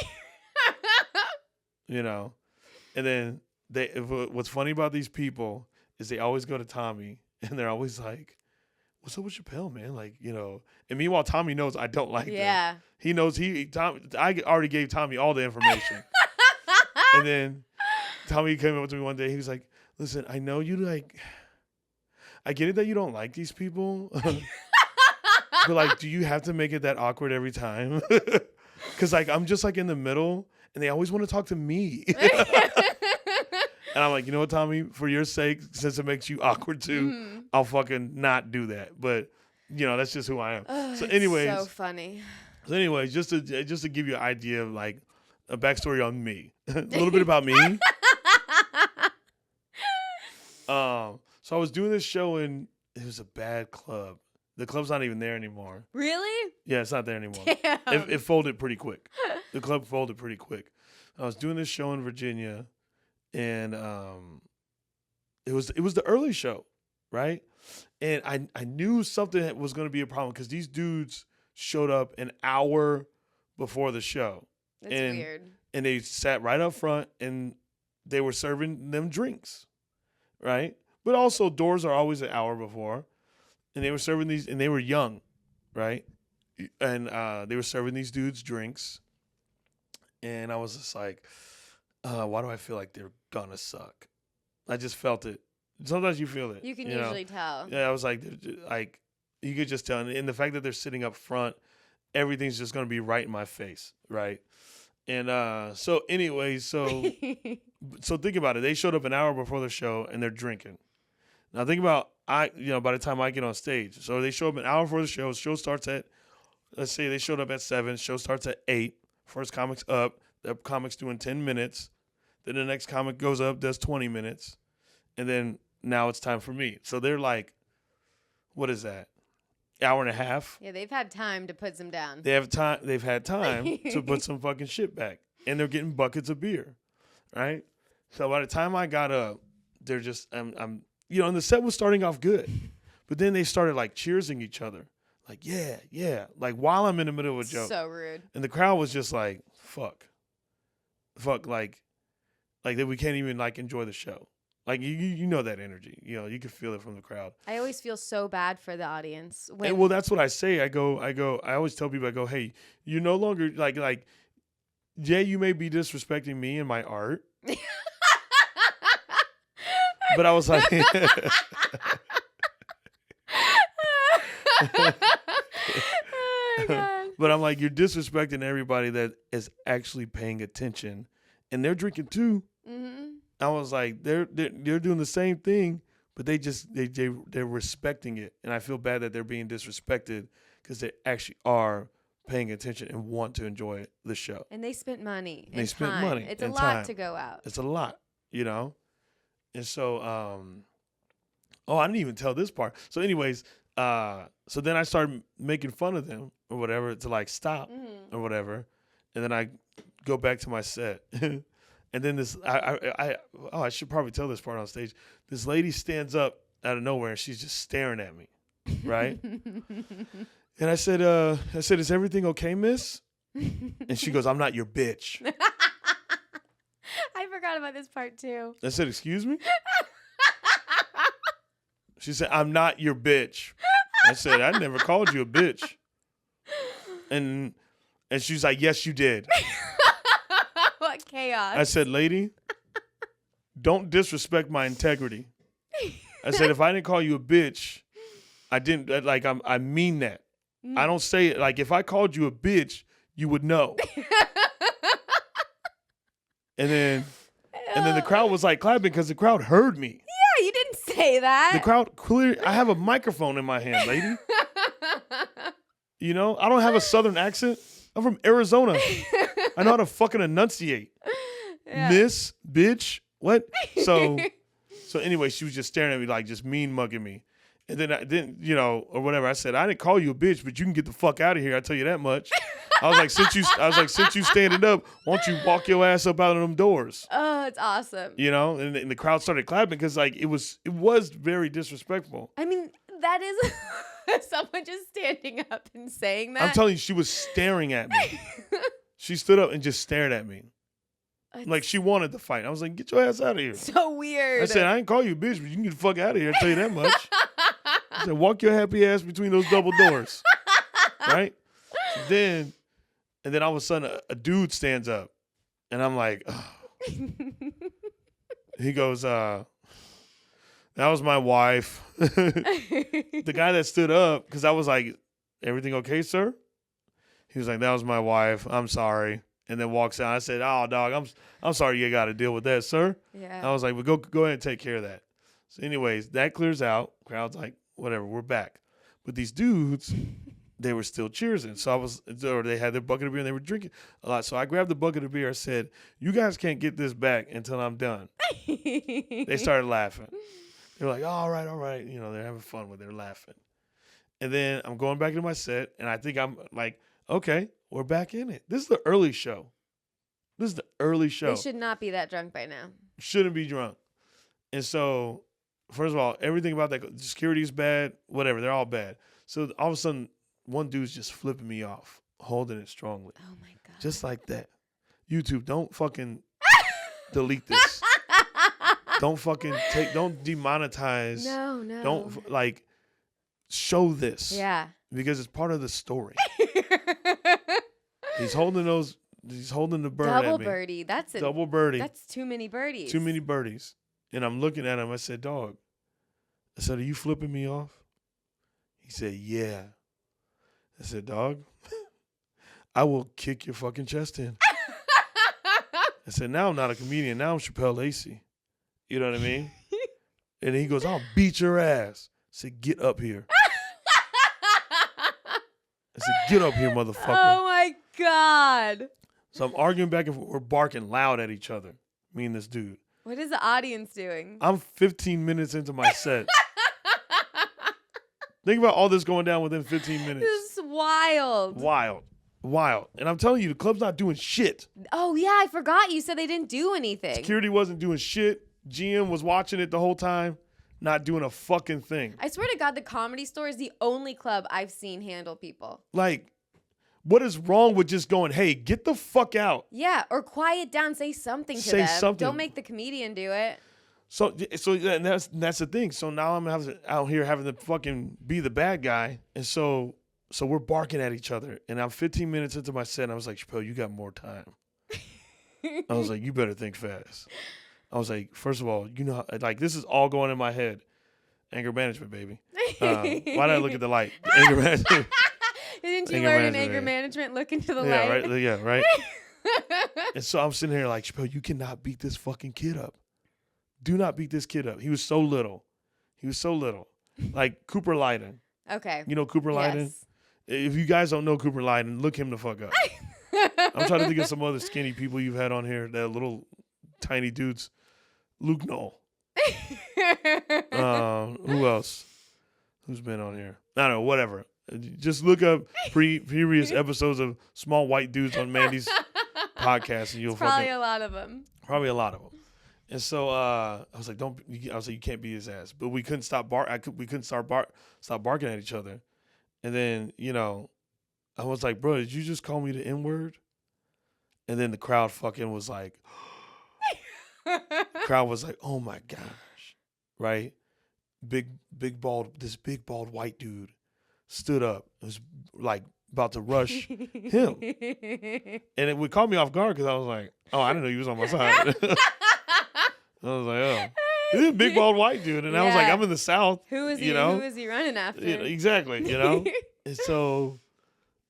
you know, and then what's funny about these people is they always go to Tommy, and they're always like, what's up with Chappelle, man? Like, you know, and meanwhile, Tommy knows I don't like Yeah. them. He knows I already gave Tommy all the information. And then Tommy came up to me one day. He was like, listen, I know you I get it that you don't like these people. But like, do you have to make it that awkward every time? Cause like, I'm just like in the middle and they always want to talk to me. And I'm like, you know what, Tommy, for your sake, since it makes you awkward too, I'll fucking not do that. But you know, that's just who I am. Oh, So anyways, so funny. So anyways, just to give you an idea of like a backstory on me, a little bit about me. So I was doing this show and it was a bad club. The club's not even there anymore. Really? Yeah, it's not there anymore. Damn. It folded pretty quick. The club folded pretty quick. I was doing this show in Virginia, and it was the early show, right? And I knew something was going to be a problem because these dudes showed up an hour before the show. That's weird. And they sat right up front and they were serving them drinks, right? But also doors are always an hour before. And they were serving these, and they were young, right? And they were serving these dudes drinks. And I was just like, why do I feel like they're gonna suck? I just felt it. Sometimes you feel it. You can usually tell. Yeah, I was like you could just tell. And the fact that they're sitting up front, everything's just gonna be right in my face, right? And so think about it. They showed up an hour before the show and they're drinking. Now think about by the time I get on stage. So they show up an hour before the show. Show starts at, let's say they showed up at 7. Show starts at 8. First comic's up. The comic's doing 10 minutes. Then the next comic goes up, does 20 minutes. And then now it's time for me. So they're like, what is that? Hour and a half? Yeah, they've had time to put some down. They've had time to put some fucking shit back. And they're getting buckets of beer. Right? So by the time I got up, they're just and the set was starting off good. But then they started like cheersing each other. Like, yeah. Like while I'm in the middle of a joke. So rude. And the crowd was just like, fuck, like that we can't even like enjoy the show. Like you know that energy. You know, you can feel it from the crowd. I always feel so bad for the audience. And well, that's what I say. I always tell people, I go, hey, you no longer like yeah, you may be disrespecting me and my art. But I was like oh my God. But I'm like, you're disrespecting everybody that is actually paying attention, and they're drinking too. Mm-hmm. I was like, they're doing the same thing, but they're respecting it, and I feel bad that they're being disrespected because they actually are paying attention and want to enjoy the show. And they spent money. They spent money. It's a and lot time. to go out. It's a lot, you know. And so, I didn't even tell this part. So, anyways, so then I started making fun of them or whatever to like stop or whatever, and then I go back to my set. And then I should probably tell this part on stage. This lady stands up out of nowhere and she's just staring at me, right? And I said, is everything okay, miss? And she goes, I'm not your bitch. I forgot about this part too. I said, excuse me? She said, I'm not your bitch. I said, I never called you a bitch. And she's like, yes, you did. What chaos. I said, lady, don't disrespect my integrity. I said, if I didn't call you a bitch, I mean that. I don't say it. Like, if I called you a bitch, you would know. And then the crowd was like clapping because the crowd heard me. Yeah, you didn't say that. The crowd I have a microphone in my hand, lady. You know, I don't have a southern accent. I'm from Arizona. I know how to fucking enunciate. Yeah. Miss, bitch, what? So anyway, she was just staring at me like just mean mugging me. And then I didn't, or whatever. I said, I didn't call you a bitch, but you can get the fuck out of here. I tell you that much. I was like, since you standing up, why don't you walk your ass up out of them doors? Oh, it's awesome. And the crowd started clapping because like it was very disrespectful. I mean, that is someone just standing up and saying that. I'm telling you, she was staring at me. She stood up and just stared at me. Like she wanted to fight. I was like, get your ass out of here. So weird. I said, I ain't call you a bitch, but you can get the fuck out of here. I tell you that much. I said, walk your happy ass between those double doors. Right? And then all of a sudden a dude stands up and I'm like, oh. He goes, that was my wife. The guy that stood up, because I was like, everything okay, sir? He was like, that was my wife. I'm sorry. And then walks out. I said, oh, dog, I'm sorry you got to deal with that, sir. Yeah. I was like, well, go ahead and take care of that. So anyways, that clears out. Crowd's like, whatever, we're back. But these dudes, they were still cheersing. So they had their bucket of beer and they were drinking a lot. So I grabbed the bucket of beer. I said, you guys can't get this back until I'm done. They started laughing. They were like, oh, all right. They're having fun with it. They're laughing. And then I'm going back to my set. And I think I'm like, okay, we're back in it. This is the early show. They should not be that drunk by now. Shouldn't be drunk. And so, first of all, everything about that, security is bad, whatever. They're all bad. So all of a sudden, one dude's just flipping me off, holding it strongly. Oh, my God. Just like that. YouTube, don't fucking delete this. Don't demonetize. No. Don't, show this. Yeah. Because it's part of the story. He's holding the bird at me. Double birdie. Double birdie. That's too many birdies. Too many birdies. And I'm looking at him. I said, dog. I said, are you flipping me off? He said, yeah. I said, dog, I will kick your fucking chest in. I said, now I'm not a comedian. Now I'm Shapel Lacey. You know what I mean? And he goes, I'll beat your ass. I said, get up here. I said, get up here, motherfucker. Oh, my God. So I'm arguing back and forth. We're barking loud at each other, me and this dude. What is the audience doing? I'm 15 minutes into my set. Think about all this going down within 15 minutes. This is wild. Wild. And I'm telling you, the club's not doing shit. Oh, yeah, I forgot. You said they didn't do anything. Security wasn't doing shit. GM was watching it the whole time, not doing a fucking thing. I swear to God, the Comedy Store is the only club I've seen handle people. Like, what is wrong with just going, hey, get the fuck out? Yeah, or quiet down, say something to them. Something. Don't make the comedian do it. So and that's the thing. So now I'm out here having to fucking be the bad guy. And so we're barking at each other. And I'm 15 minutes into my set, and I was like, Shapel, you got more time. I was like, you better think fast. I was like, first of all, this is all going in my head. Anger management, baby. Why did I look at the light? Anger management. Didn't you learn in anger management? Look into the light. Right. Yeah, right. And so I'm sitting here like, Shapel, you cannot beat this fucking kid up. Do not beat this kid up. He was so little. Like Cooper Lyden. Okay. You know Cooper Lyden? Yes. If you guys don't know Cooper Lyden, look him the fuck up. I'm trying to think of some other skinny people you've had on here, that little tiny dudes. Luke Knoll. Who else? Who's been on here? I don't know, whatever. Just look up previous episodes of small white dudes on Mandy's podcast, and you'll probably a lot of them. Probably a lot of them. And so I was like, you can't beat his ass. But we couldn't stop stop barking at each other. And then, I was like, bro, did you just call me the N-word? And then the crowd fucking was like, crowd was like, oh my gosh, right? Big bald white dude stood up and was like about to rush him. And it would call me off guard because I was like, oh, I didn't know you was on my side. I was like, oh. This is a big bald white dude. And I was like, I'm in the South. Who is he? You know? Who is he running after? Exactly, you know? And so,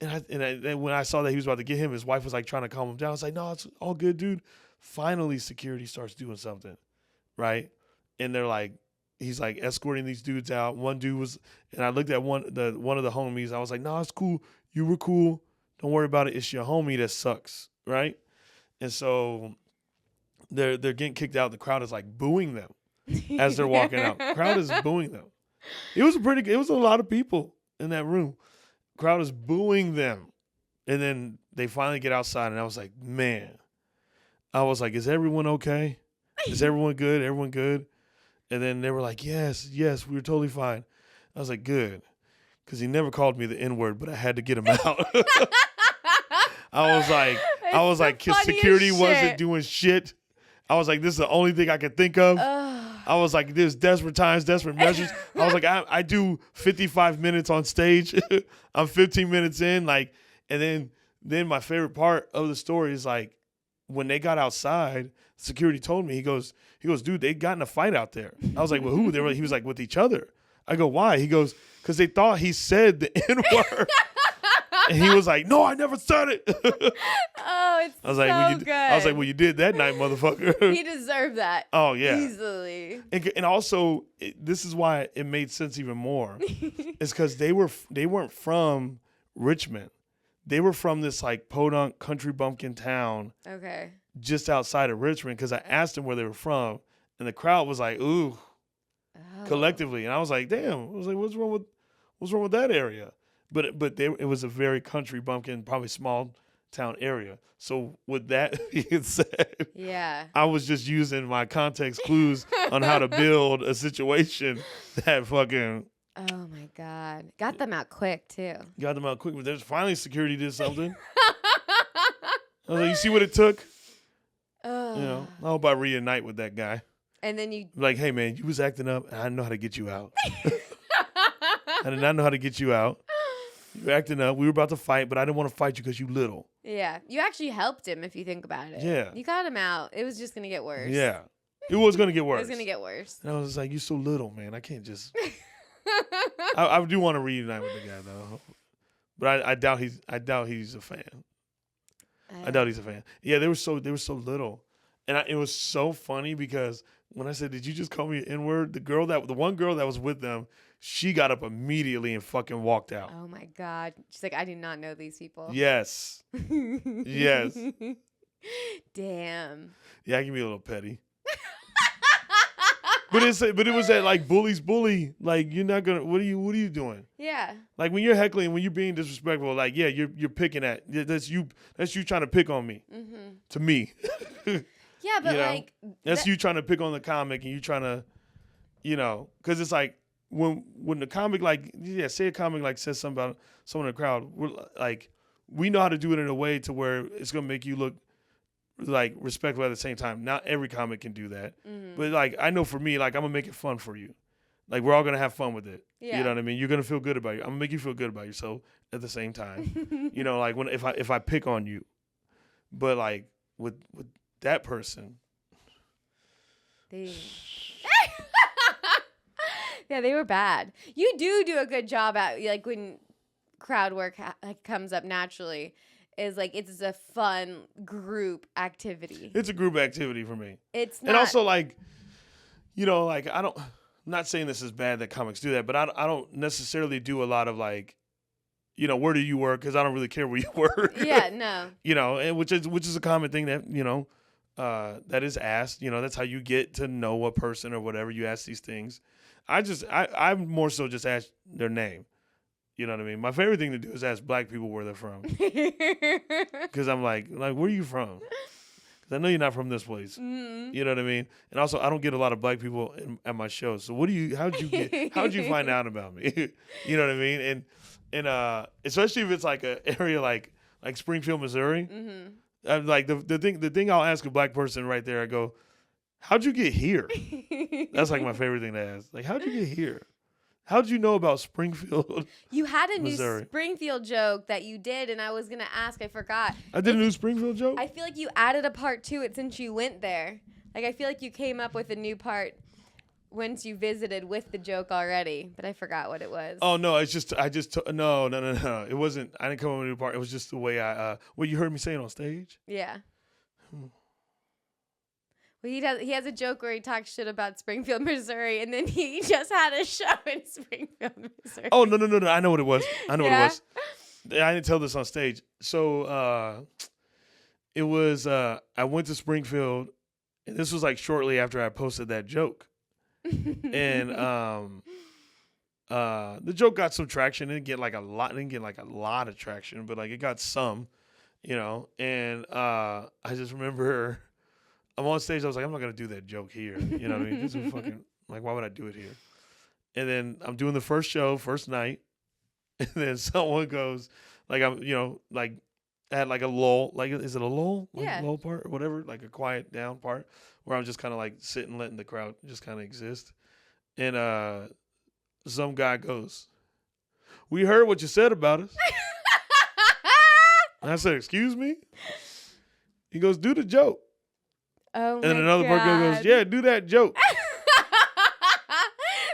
and when I saw that he was about to get him, his wife was like trying to calm him down. I was like, no, it's all good, dude. Finally, security starts doing something, right? And they're like, he's like escorting these dudes out. One dude was, and I looked at one of the homies. I was like, no, it's cool. You were cool. Don't worry about it. It's your homie that sucks, right? And so they're getting kicked out. The crowd is like booing them as they're walking out. Crowd is booing them. It was a lot of people in that room. Crowd is booing them. And then they finally get outside, and I was like, man. I was like, is everyone okay? Is everyone good? Everyone good? And then they were like, yes, we were totally fine. I was like, good. Because he never called me the N-word, but I had to get him out. I was like, security wasn't doing shit. I was like, this is the only thing I could think of. I was like, there's desperate times, desperate measures. I was like, I do 55 minutes on stage. I'm 15 minutes in. Like, and then my favorite part of the story is like, when they got outside, security told me, he goes, dude, they got in a fight out there. I was like, well, who? He was like, with each other. I go, why? He goes, because they thought he said the N-word. And he was like, no, I never said it. Oh, it's good. I was like, well, you did that night, motherfucker. He deserved that. Oh, yeah. Easily. And also, this is why it made sense even more. It's because they weren't from Richmond. They were from this like podunk country bumpkin town. Okay. Just outside of Richmond, because I asked them where they were from, and the crowd was like, ooh. Collectively. And I was like, damn. I was like, what's wrong with that area? But it was a very country bumpkin, probably small town area. So with that being said, yeah, I was just using my context clues on how to build a situation that fucking. Oh my God. Got them out quick too. Got them out quick, but there's finally security did something. I was like, you see what it took? You know, I hope I reunite with that guy. And then you like, hey man, you was acting up and I didn't know how to get you out. I did not know how to get you out. You were acting up. We were about to fight, but I didn't want to fight you because you little. Yeah. You actually helped him if you think about it. Yeah. You got him out. It was just going to get worse. Yeah. It was going to get worse. It was going to get worse. And I was just like, you're so little, man. I can't just. I do want to reunite with the guy, though. But I doubt he's a fan. I doubt he's a fan. Yeah, they were so little. And it was so funny because when I said, did you just call me an N-word? The one girl that was with them, she got up immediately and fucking walked out. Oh my God. She's like, I do not know these people. Yes. Yes. Damn. Yeah, I can be a little petty. But it was that like bullies bully. Like you're not gonna. What are you doing? Yeah. Like when you're heckling, when you're being disrespectful, like yeah, you're picking at. That's you trying to pick on me. Mm-hmm. To me. Yeah, but like that's you trying to pick on the comic, and you trying to, because it's like when the comic say a comic like says something about someone in the crowd, we're like we know how to do it in a way to where it's gonna make you look like respectful at the same time. Not every comic can do that, but like I know for me, like I'm gonna make it fun for you. Like we're all gonna have fun with it. Yeah. You know what I mean? You're gonna feel good about it. I'm gonna make you feel good about yourself at the same time. Like when if I pick on you, but like with that person. Yeah, they were bad. You do a good job at like when crowd work comes up naturally. Is like it's a fun group activity. It's a group activity for me. It's not, and also like, like I'm not saying this is bad that comics do that, but I don't necessarily do a lot of like, where do you work? Because I don't really care where you work. Yeah, no. And which is a common thing that that is asked. That's how you get to know a person or whatever. You ask these things. I more so just ask their name. You know what I mean? My favorite thing to do is ask black people where they're from. Because I'm like, where are you from? Because I know you're not from this place. Mm-hmm. You know what I mean? And also, I don't get a lot of black people at my shows. So how'd you find out about me? You know what I mean? and especially if it's like an area like Springfield, Missouri. I'm like the thing I'll ask a black person right there. I go, "How'd you get here?" That's like my favorite thing to ask. Like, how'd you get here? How'd you know about Springfield? You had a Missouri? new Springfield joke that you did, and I was gonna ask. I forgot. I did a new Springfield joke. I feel like you added a part to it since you went there. Like, I feel like you came up with a new part once you visited with the joke already, but I forgot what it was. Oh no, it's just no. It wasn't. I didn't come up with a new part. It was just the way I what you heard me saying on stage. Yeah. Well, he has a joke where he talks shit about Springfield, Missouri, and then he just had a show in Springfield, Missouri. Oh no! I know what it was. What it was. I didn't tell this on stage. So it was I went to Springfield, and this was like shortly after I posted that joke, and the joke got some traction. It didn't get like a lot of traction, but like it got some, And I just remember. I'm on stage. I was like, I'm not gonna do that joke here. You know what I mean? This is fucking like, why would I do it here? And then I'm doing the first show, first night, and then someone goes, like I'm, like at like a lull, like is it a lull, like lull part or whatever, like a quiet down part where I'm just kind of like sitting, letting the crowd just kind of exist. And some guy goes, "We heard what you said about us." And I said, "Excuse me?" He goes, "Do the joke." Oh my And another person goes, "Yeah, do that joke."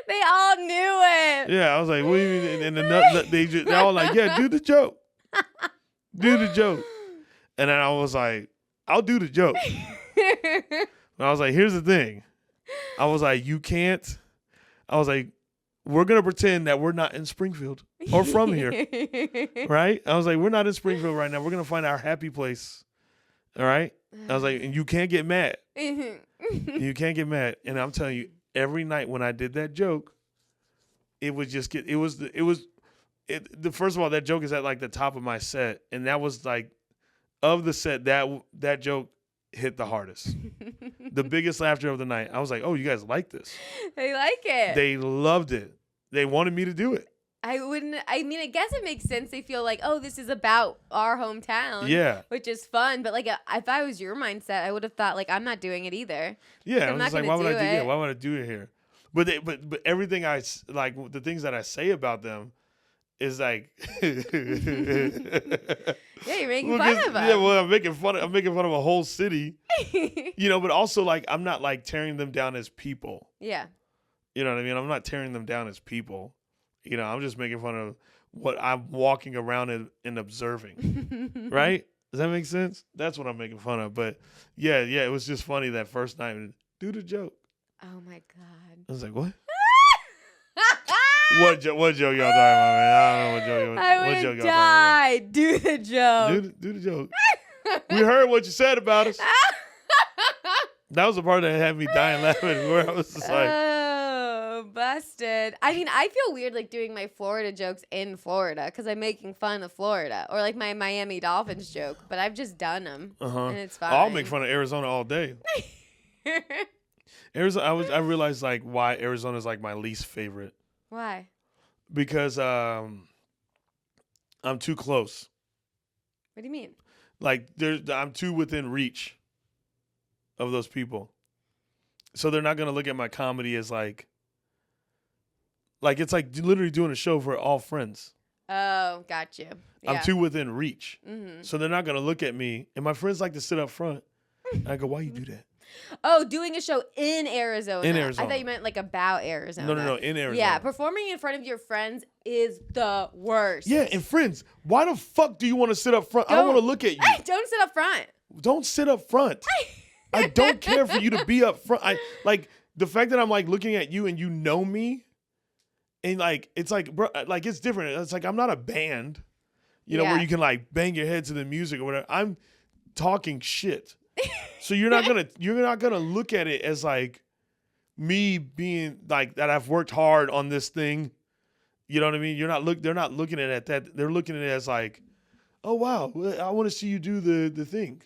They all knew it. Yeah, I was like, "What do you mean?" And they're all like, "Yeah, do the joke. Do the joke." And then I was like, "I'll do the joke." And I was like, "Here's the thing." I was like, "You can't." I was like, "We're going to pretend that we're not in Springfield or from here." Right? I was like, "We're not in Springfield right now. We're going to find our happy place." All right? I was like, "And you can't get mad." You can't get mad. And I'm telling you, every night when I did that joke, it would just get, first of all, that joke is at like the top of my set. And that was like, of the set, that joke hit the hardest. The biggest laughter of the night. I was like, "Oh, you guys like this?" They like it. They loved it. They wanted me to do it. I mean, I guess it makes sense. They feel like, oh, this is about our hometown. Yeah. Which is fun. But like, if I was your mindset, I would have thought like, I'm not doing it either. Yeah. I was just like, why would I do it here? But everything the things that I say about them is like, yeah, you're making fun of them. Yeah, well, I'm making fun of a whole city, but also like, I'm not like tearing them down as people. Yeah. You know what I mean? I'm not tearing them down as people. I'm just making fun of what I'm walking around and observing. Right? Does that make sense? That's what I'm making fun of. But yeah, it was just funny that first night. Do the joke. Oh my God. I was like, what? What joke y'all talking about, man? I don't know what joke I would die. Do the joke. Do the joke. We heard what you said about us. That was the part that had me dying laughing, where I was just like, oh, busted. I mean, I feel weird like doing my Florida jokes in Florida because I'm making fun of Florida, or like my Miami Dolphins joke, but I've just done them, and it's fine. I'll make fun of Arizona all day. Arizona, I realized like why Arizona is like my least favorite. Why? Because I'm too close. What do you mean? Like I'm too within reach of those people. So they're not going to look at my comedy as like it's like literally doing a show for all friends. Oh, got you. Yeah. I'm too within reach. Mm-hmm. So they're not going to look at me. And my friends like to sit up front. And I go, "Why you do that?" Oh, doing a show in Arizona. In Arizona. I thought you meant like about Arizona. No, in Arizona. Yeah, performing in front of your friends is the worst. Yeah, and friends, why the fuck do you want to sit up front? I don't want to look at you. Don't sit up front. Don't sit up front. I don't care for you to be up front. I like the fact that I'm like looking at you and you know me, and like it's like, bro, like it's different. It's like I'm not a band, where you can like bang your head to the music or whatever. I'm talking shit. So you're not gonna look at it as like me being like that. I've worked hard on this thing. You know what I mean? They're not looking at it at that. They're looking at it as like, "Oh wow, I want to see you do the thing."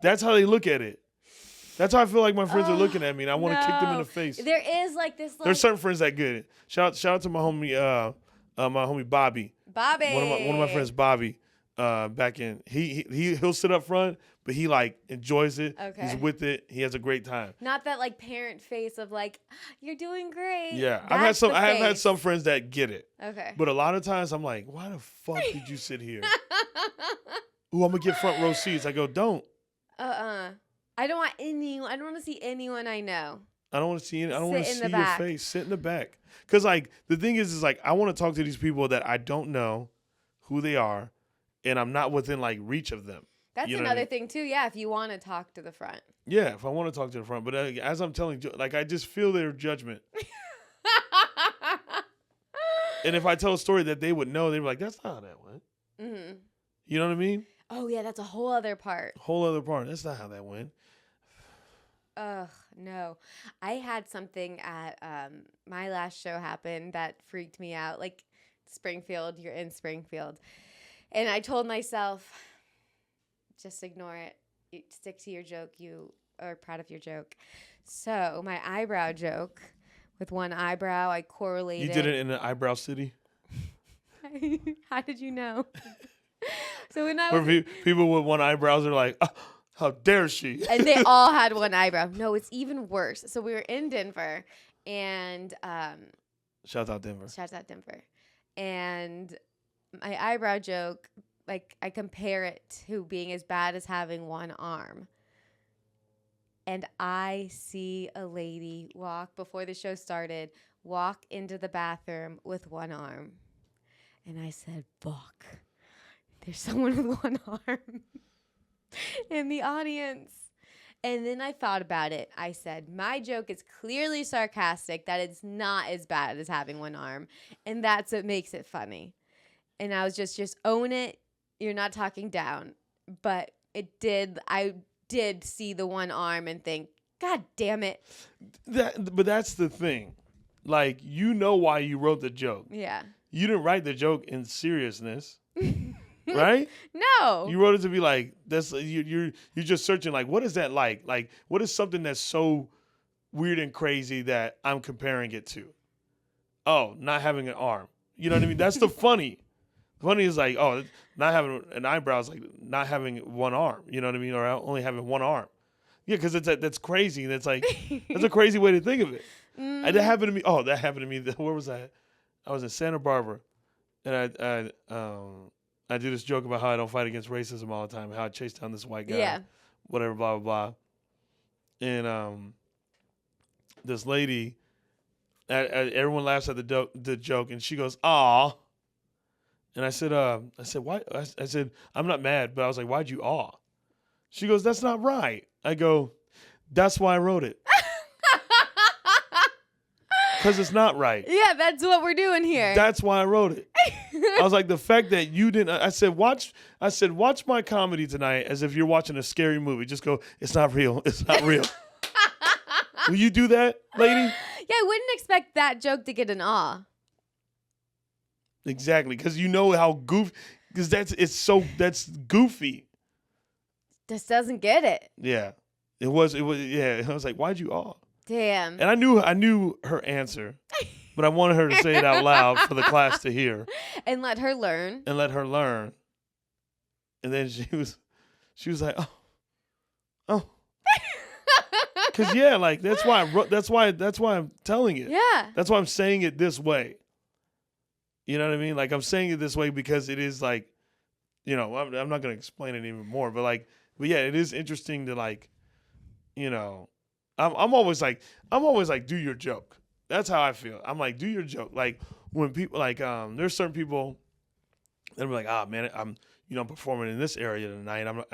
That's how they look at it. That's how I feel like my friends are looking at me, and I want to kick them in the face. There is like this. There's certain friends that get it. Shout out to my homie My homie Bobby. Bobby. One of my friends, Bobby. Back in he'll sit up front, but he like enjoys it. Okay. He's with it. He has a great time. Not that like parent face of like, you're doing great. Yeah, I have had some friends that get it. Okay. But a lot of times I'm like, why the fuck did you sit here? Ooh, I'm gonna get front row seats. I go, don't. I don't want to see anyone I know. I don't want to see it. I don't want to see your back. face. Sit in the back. Because like the thing is like I want to talk to these people that I don't know who they are, and I'm not within like reach of them. That's you know another thing too. Yeah, if you want to talk to the front. Yeah, if I want to talk to the front, but as I'm telling you, like I just feel their judgment. And if I tell a story that they would know, they'd be like, "That's not how that went." Mm-hmm. You know what I mean? Oh yeah, that's a whole other part. Whole other part. That's not how that went. Ugh, no. I had something at my last show happen that freaked me out. Like Springfield, you're in Springfield. And I told myself, just ignore it. You stick to your joke. You are proud of your joke. So my eyebrow joke, with one eyebrow, I correlated. You did it in an eyebrow city? How did you know? So when I Where was... people with one eyebrows are like, oh, how dare she? And they all had one eyebrow. No, it's even worse. So we were in Denver, and Shout out Denver. Shout out Denver. And my eyebrow joke, like I compare it to being as bad as having one arm. And I see a lady before the show started, walk into the bathroom with one arm. And I said, fuck, there's someone with one arm in the audience. And then I thought about it. I said, my joke is clearly sarcastic, that it's not as bad as having one arm. And that's what makes it funny. And I was just own it. You're not talking down. But I did see the one arm and think, God damn it. But that's the thing. Like, you know why you wrote the joke. Yeah. You didn't write the joke in seriousness. Right? No. You wrote it to be like, that's you're just searching like, what is that like? Like, what is something that's so weird and crazy that I'm comparing it to? Oh, not having an arm. You know what I mean? That's the funny. Funny is like, oh, not having an eyebrow is like not having one arm. You know what I mean? Or only having one arm. Yeah, because that's crazy. That's like, that's a crazy way to think of it. That happened to me. Oh, that happened to me. Where was I? I was in Santa Barbara, and I do this joke about how I don't fight against racism all the time, how I chase down this white guy, Yeah. whatever, blah, blah, blah. And this lady, everyone laughs at the joke, and she goes, "Aw." And I said, why? I said, I'm not mad, but I was like, why'd you aw? She goes, that's not right. I go, that's why I wrote it. Because it's not right. Yeah, that's what we're doing here. That's why I wrote it. I was like, the fact that you didn't, I said, watch my comedy tonight as if you're watching a scary movie. Just go, it's not real. It's not real. Will you do that, lady? Yeah, I wouldn't expect that joke to get an awe. Exactly, because you know how goofy, because that's goofy. Just doesn't get it. Yeah, it was, yeah. I was like, why'd you awe? Damn. And I knew her answer, but I wanted her to say it out loud for the class to hear. And let her learn. And then she was like, oh. Cause yeah, like that's why I wrote, that's why I'm telling it. Yeah. That's why I'm saying it this way. You know what I mean? Like I'm saying it this way because it is like, you know, I'm not gonna explain it even more, but yeah, it is interesting to like, you know, I'm always like, do your joke. That's how I feel. I'm like, do your joke. Like when people like, there's certain people that be like, man, I'm performing in this area tonight. I'm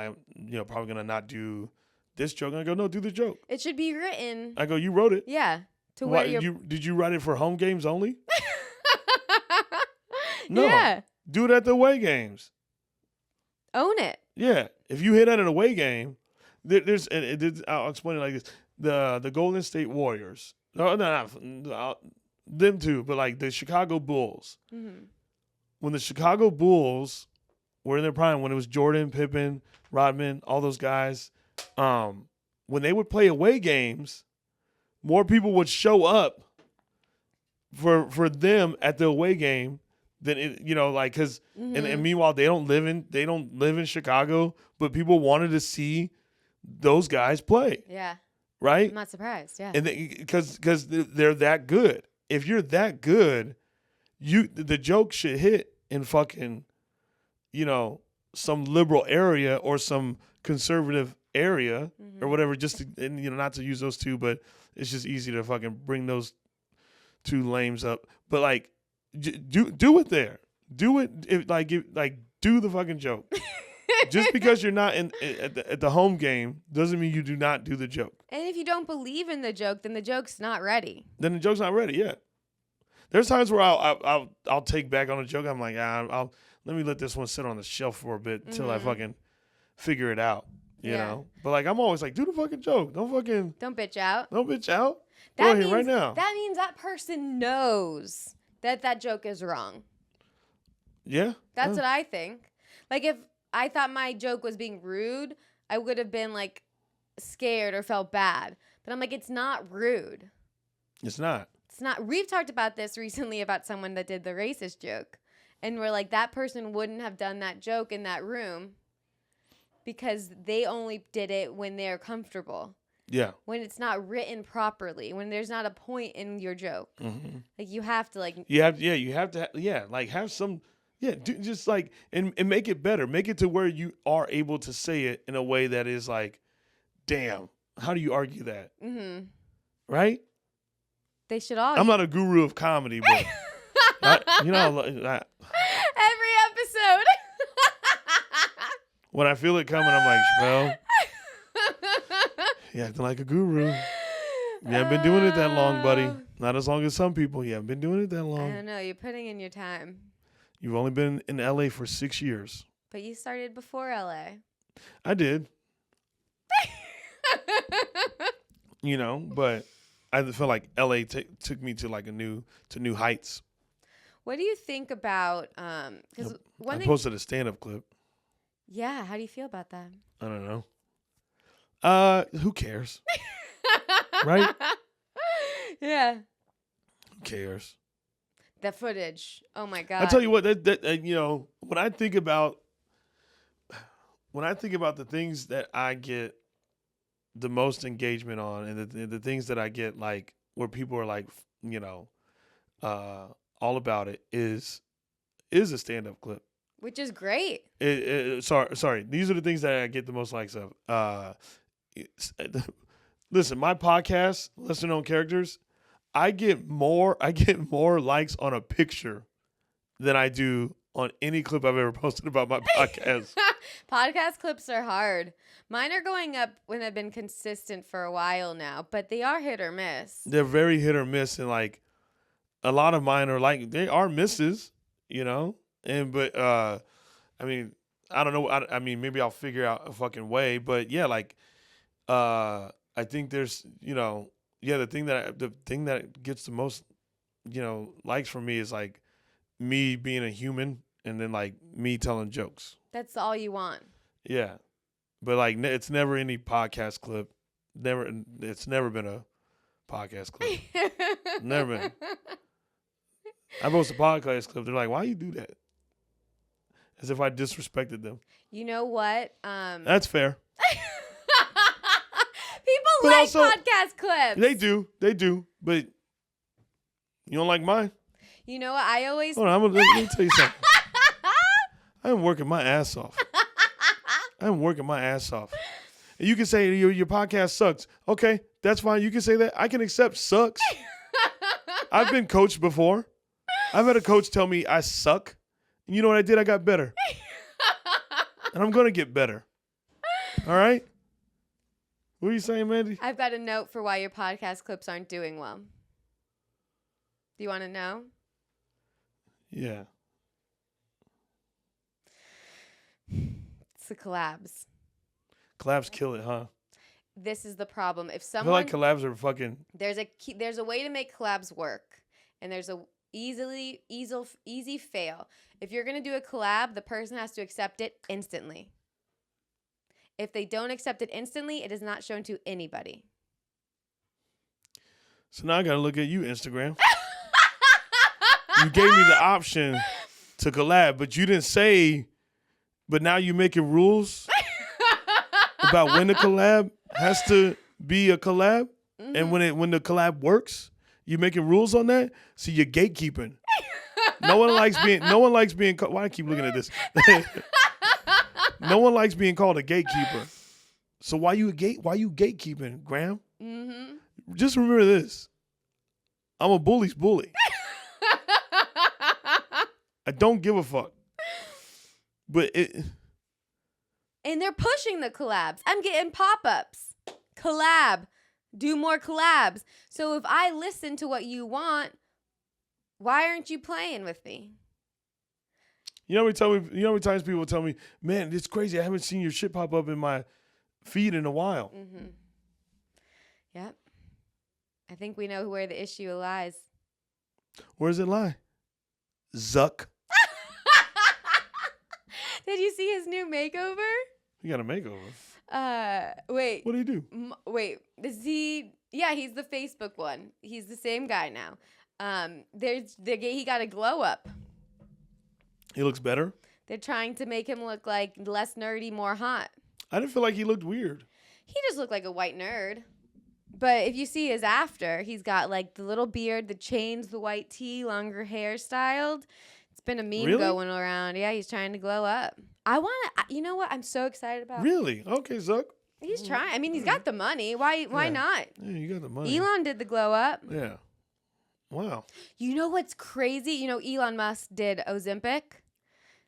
probably gonna not do this joke. And I go, no, do the joke. It should be written. I go, you wrote it. Yeah. To where did you write it for home games only? No. Yeah. Do it at the away games. Own it. Yeah. If you hit at an away game, I'll explain it like this. The Golden State Warriors. No, them too, but like the Chicago Bulls. Mm-hmm. When the Chicago Bulls were in their prime, when it was Jordan, Pippen, Rodman, all those guys, when they would play away games, more people would show up for them at the away game then it, like, because Mm-hmm. and meanwhile they don't live in Chicago, but people wanted to see those guys play, Yeah. right? I'm not surprised. Yeah. And because they're that good. If you're that good, the joke should hit in fucking, some liberal area or some conservative area or whatever. Just to, and not to use those two, but it's just easy to fucking bring those two lames up. But like, do it there. Do it do the fucking joke. Just because you're not at the home game doesn't mean you do not do the joke. And if you don't believe in the joke, then the joke's not ready. Then the joke's not ready yet. There's times where I'll take back on a joke. I'm like, let me let this one sit on the shelf for a bit until I fucking figure it out. You know? But like, I'm always like, do the fucking joke. Don't bitch out. Don't bitch out. Go ahead right now. That means that person knows that joke is wrong. Yeah. That's what I think. Like, if I thought my joke was being rude, I would have been like scared or felt bad. But I'm like, it's not rude. It's not. It's not. We've talked about this recently about someone that did the racist joke. And we're like, that person wouldn't have done that joke in that room because they only did it when they're comfortable. Yeah. When it's not written properly, when there's not a point in your joke. Mm-hmm. Like, you have to, like... You have to, like, have some... Yeah, just like... And make it better. Make it to where you are able to say it in a way that is like, damn, how do you argue that? Mm-hmm. Right? They should all... I'm not a guru of comedy, but... Every episode. When I feel it coming, I'm like, Shapel, you acting like a guru. You haven't been doing it that long, buddy. Not as long as some people. You haven't been doing it that long. I don't know. You're putting in your time. You've only been in LA for 6 years. But you started before LA. I did. But I feel like LA took me to like new heights. What do you think about because I posted a stand-up clip. Yeah, how do you feel about that? I don't know. Who cares? Right? Yeah. Who cares? The footage. Oh my God. I tell you what, that when I think about the things that I get the most engagement on, and the things that I get like where people are like, all about it is a stand-up clip. Which is great. Sorry. These are the things that I get the most likes of. Listen, my podcast, Lesser Known Characters, I get more likes on a picture than I do on any clip I've ever posted about my podcast. Podcast clips are hard. Mine are going up when they've been consistent for a while now, but they are hit or miss. They're very hit or miss, and like a lot of mine are like they are misses, but I mean, I don't know. I mean, maybe I'll figure out a fucking way, but yeah, like I think there's the thing that gets the most likes from me is like me being a human, and then like me telling jokes. That's all you want. Yeah, but like it's never any podcast clip. It's never been a podcast clip. Never been. I post a podcast clip. They're like, "Why you do that?" As if I disrespected them. You know what? That's fair. People but like also, podcast clips. They do. But you don't like mine? You know what? I always... Hold on, let me tell you something. I'm working my ass off. And you can say your podcast sucks. Okay, that's fine. You can say that. I can accept sucks. I've been coached before. I've had a coach tell me I suck. And you know what I did? I got better. And I'm going to get better. All right? What are you saying, Mandy? I've got a note for why your podcast clips aren't doing well. Do you want to know? Yeah. It's the collabs. Collabs kill it, huh? This is the problem. If I feel someone... like collabs are fucking... There's a way to make collabs work. And there's a easy fail. If you're going to do a collab, the person has to accept it instantly. If they don't accept it instantly, it is not shown to anybody. So now I got to look at you, Instagram. You gave me the option to collab, but you didn't say. But now you're making rules about when the collab has to be a collab, and when the collab works, you're making rules on that. So you're gatekeeping. No one likes being. Why I keep looking at this? No one likes being called a gatekeeper. So why you gatekeeping, Graham? Mm-hmm. Just remember this: I'm a bully's bully. I don't give a fuck. And they're pushing the collabs. I'm getting pop-ups. Collab. Do more collabs. So if I listen to what you want, why aren't you playing with me? You know how many times people tell me, man, it's crazy. I haven't seen your shit pop up in my feed in a while. Mm-hmm. Yep. I think we know where the issue lies. Where does it lie? Zuck. Did you see his new makeover? He got a makeover. Wait. What do you do? Wait. Is he? Yeah, he's the Facebook one. He's the same guy now. He got a glow up. He looks better. They're trying to make him look like less nerdy, more hot. I didn't feel like he looked weird. He just looked like a white nerd. But if you see his after, he's got like the little beard, the chains, the white tee, longer hair styled. It's been a meme going around. Yeah, he's trying to glow up. I want to, you know what? I'm so excited about. Really? Okay, Zuck. He's trying. I mean, he's got the money. Why not? Yeah, you got the money. Elon did the glow up. Yeah. Wow. You know what's crazy? You know, Elon Musk did Ozempic.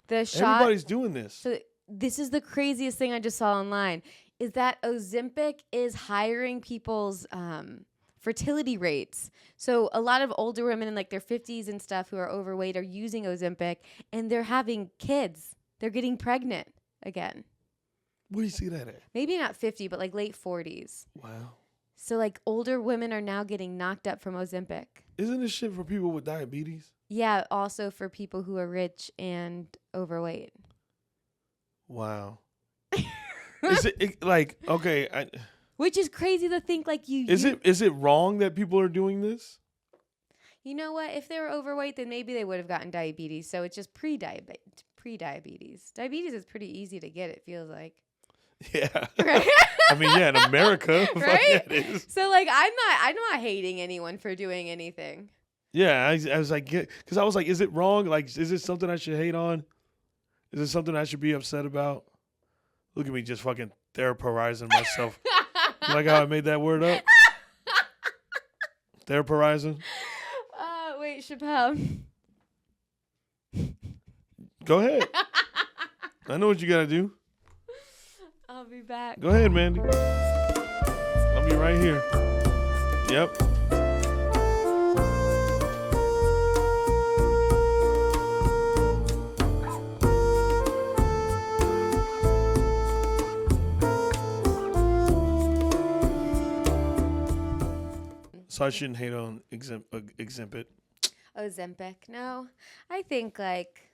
The shot. Everybody's doing this. So this is the craziest thing I just saw online, is that Ozempic is hiring people's fertility rates. So a lot of older women in like their 50s and stuff who are overweight are using Ozempic, and they're having kids. They're getting pregnant again. Where do you see that at? Maybe not 50, but like late 40s. Wow. So like older women are now getting knocked up from Ozempic. Isn't this shit for people with diabetes? Yeah, also for people who are rich and overweight. Wow. Is it like, okay. Which is crazy to think like you. Is it wrong that people are doing this? You know what? If they were overweight, then maybe they would have gotten diabetes. So it's just pre-diabetes. Diabetes is pretty easy to get, it feels like. Yeah. Right? I mean, yeah, in America. Right? Yeah, it is. So like I'm not hating anyone for doing anything. Yeah, I was like, because I was like, is it wrong? Like, is it something I should hate on? Is it something I should be upset about? Look at me just fucking therapizing myself. You like how I made that word up? Therapizing? Wait, Shapel. Go ahead. I know what you got to do. I'll be back. Go ahead, Mandy. I'll be right here. Yep. So I shouldn't hate on Ozempic. Ozempic. No, I think like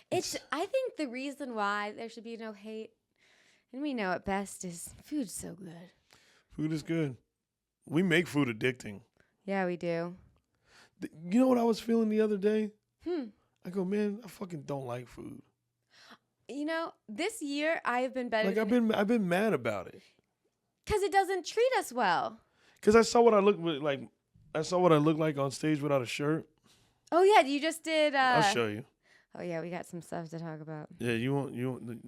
I think the reason why there should be no hate, and we know it best, is food's so good. Food is good. We make food addicting. Yeah, we do. You know what I was feeling the other day? I go, man, I fucking don't like food. You know, this year I have been better. Like I've been mad about it. Because it doesn't treat us well. Because I saw what I looked like. I saw what I looked like on stage without a shirt. Oh yeah, you just did. I'll show you. Oh yeah, we got some stuff to talk about. Yeah, you're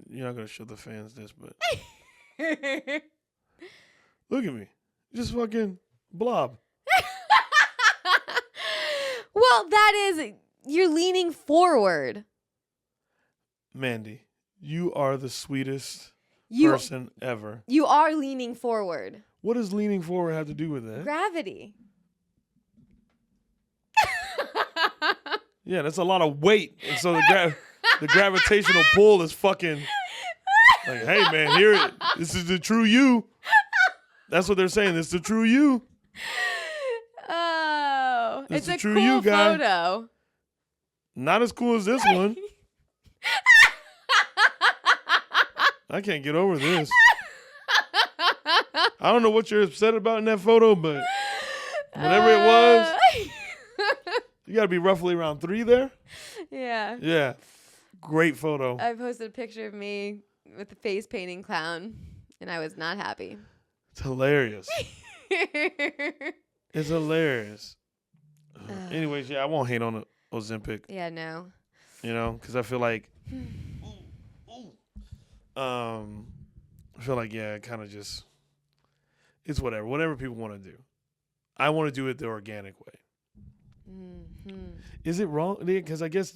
not gonna show the fans this, but look at me, just fucking blob. Well, that is, you're leaning forward. Mandy, you are the sweetest person ever. You are leaning forward. What does leaning forward have to do with that? Gravity. Yeah, that's a lot of weight, and so the gravitational pull is fucking like, hey man, this is the true you. That's what they're saying. It's the true you. Oh, it's a true cool you guy. photo. Not as cool as this one. I can't get over this. I don't know what you're upset about in that photo, but whatever it was, you got to be roughly around 3 there. Yeah. Yeah. Great photo. I posted a picture of me with the face painting clown, and I was not happy. It's hilarious. It's hilarious. Anyways, yeah, I won't hate on the Ozempic. Yeah, no. You know, because I feel like, yeah, it kind of just, it's whatever people want to do. I want to do it the organic way. Mm-hmm. Is it wrong? Because I guess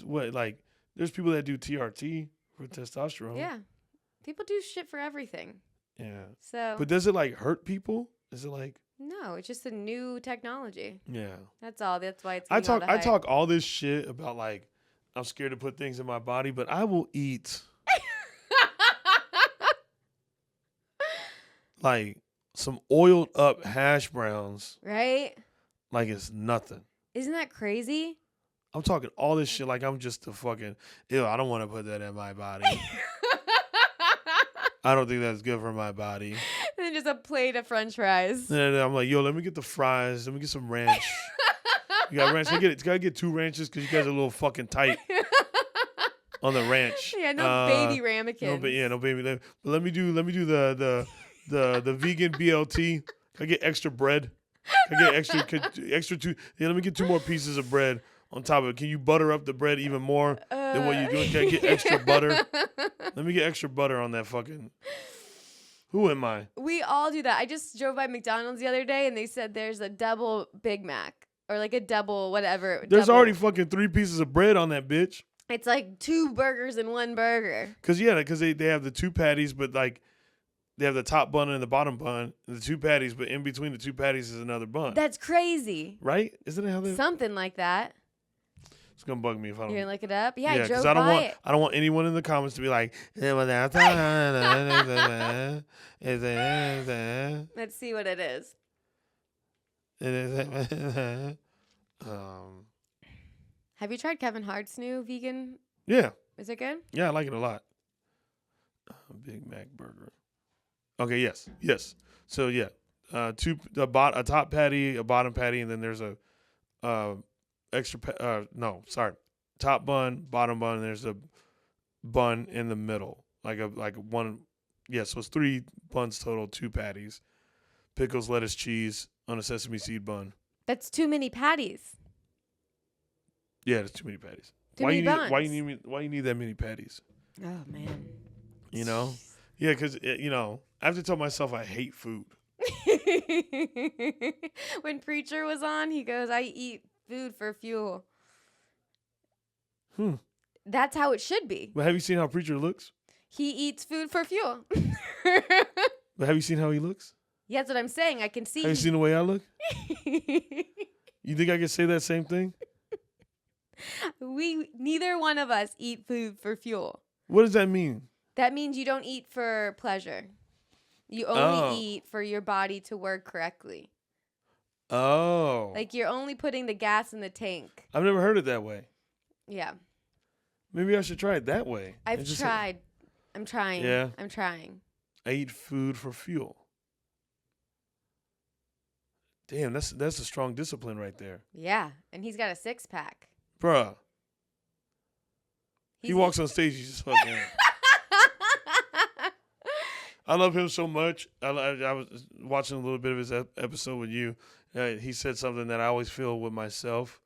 there's people that do TRT for testosterone. Yeah. People do shit for everything. Yeah. So. But does it hurt people? Is it No, it's just a new technology. Yeah. That's all. That's why it's. I talk all this shit about I'm scared to put things in my body, but I will eat some oiled up hash browns. Right? Like it's nothing. Isn't that crazy? I'm talking all this shit like I'm just a fucking, ew, I don't want to put that in my body. I don't think that's good for my body. And then just a plate of French fries. And I'm like, yo, let me get the fries. Let me get some ranch. You got ranch? It's got to get 2 ranches because you guys are a little fucking tight on the ranch. Yeah, no baby ramekins. No baby. But let me do the vegan BLT. Can I get extra bread? Can I get extra 2? Yeah, let me get 2 more pieces of bread on top of it. Can you butter up the bread even more than what you're doing? Can I get extra butter? Let me get extra butter on that fucking. Who am I? We all do that. I just drove by McDonald's the other day and they said there's a double Big Mac or like a double whatever. There's already fucking 3 pieces of bread on that bitch. It's like 2 burgers in 1 burger. Because they have the 2 patties, but they have the top bun and the bottom bun, and the 2 patties, but in between the 2 patties is another bun. That's crazy. Right? Isn't it how they? Something like that. It's gonna bug me if I don't. You're gonna look it up? Yeah, I drove because I don't want anyone in the comments to be like, let's see what it is. Have you tried Kevin Hart's new vegan? Yeah. Is it good? Yeah, I like it a lot. Big Mac burger. Okay, yes. So yeah, a top patty, a bottom patty, and then there's a top bun, bottom bun, and there's a bun in the middle, like one. Yeah, so it's 3 buns total, 2 patties, pickles, lettuce, cheese on a sesame seed bun. That's too many patties. Yeah, there's too many patties. Too many buns. Why you need that many patties? Oh man. You know? Yeah, because I have to tell myself I hate food. When Preacher was on, he goes, "I eat food for fuel." That's how it should be. But have you seen how Preacher looks? He eats food for fuel. But have you seen how he looks? Yeah, that's what I'm saying. I can see. Have you seen the way I look? You think I can say that same thing? Neither one of us eat food for fuel. What does that mean? That means you don't eat for pleasure. You only eat for your body to work correctly. Oh. Like you're only putting the gas in the tank. I've never heard it that way. Yeah. Maybe I should try it that way. I've tried. I'm trying. Yeah. I'm trying. I eat food for fuel. Damn, that's a strong discipline right there. Yeah, and he's got a 6-pack. Bruh. He walks on stage, he's just fucking. I love him so much. I was watching a little bit of his episode with you. He said something that I always feel with myself,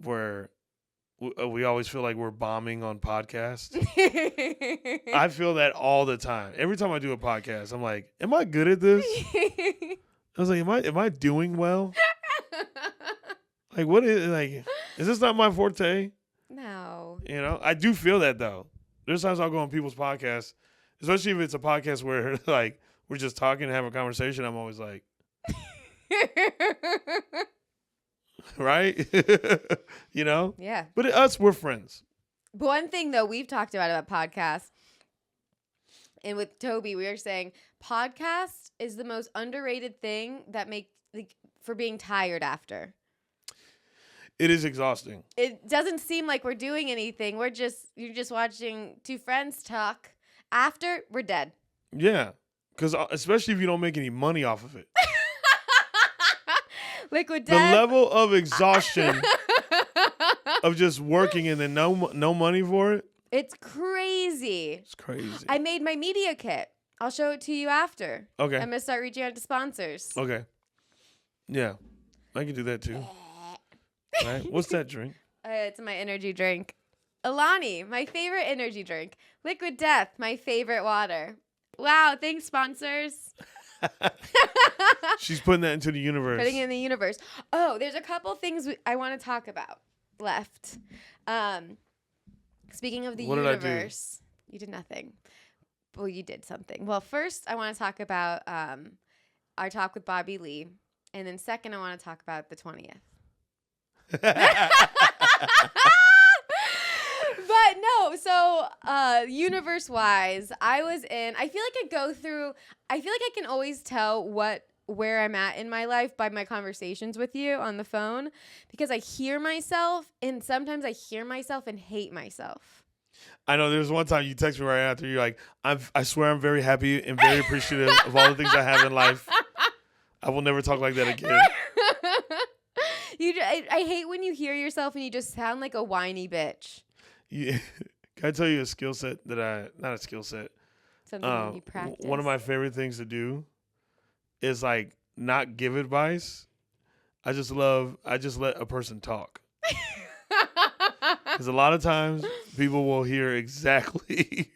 where we always feel like we're bombing on podcasts. I feel that all the time. Every time I do a podcast, I'm like, am I good at this? I was like, am I doing well? Like, what is this not my forte? No. I do feel that though. There's times I'll go on people's podcasts, especially if it's a podcast where we're just talking and having a conversation. I'm always like, right? Yeah. But us, we're friends. But one thing though we've talked about podcasts, and with Toby, we were saying podcast is the most underrated thing that for being tired after. It is exhausting. It doesn't seem like we're doing anything. You're just watching 2 friends talk. After, we're dead. Yeah. Because especially if you don't make any money off of it. Liquid death. The level of exhaustion of just working and then no money for it. It's crazy. It's crazy. I made my media kit. I'll show it to you after. Okay. I'm going to start reaching out to sponsors. Okay. Yeah. I can do that too. Right? What's that drink? It's my energy drink. Alani, my favorite energy drink. Liquid Death, my favorite water. Wow, thanks, sponsors. She's putting that into the universe. Putting it in the universe. Oh, there's a couple things I want to talk about left. Speaking of the What did I do? universe, you did nothing. Well, you did something. Well, first, I want to talk about our talk with Bobby Lee. And then second, I want to talk about the 20th. But no, so universe-wise, I feel like I can always tell where I'm at in my life by my conversations with you on the phone, because I hear myself, and sometimes I hear myself and hate myself. I know there's one time you text me right after, you're like, I swear I'm very happy and very appreciative of all the things I have in life. I will never talk like that again. I hate when you hear yourself and you just sound like a whiny bitch. Yeah. Can I tell you a skill set not a skill set. Something you practice. One of my favorite things to do is like not give advice. I just let a person talk. Because a lot of times people will hear exactly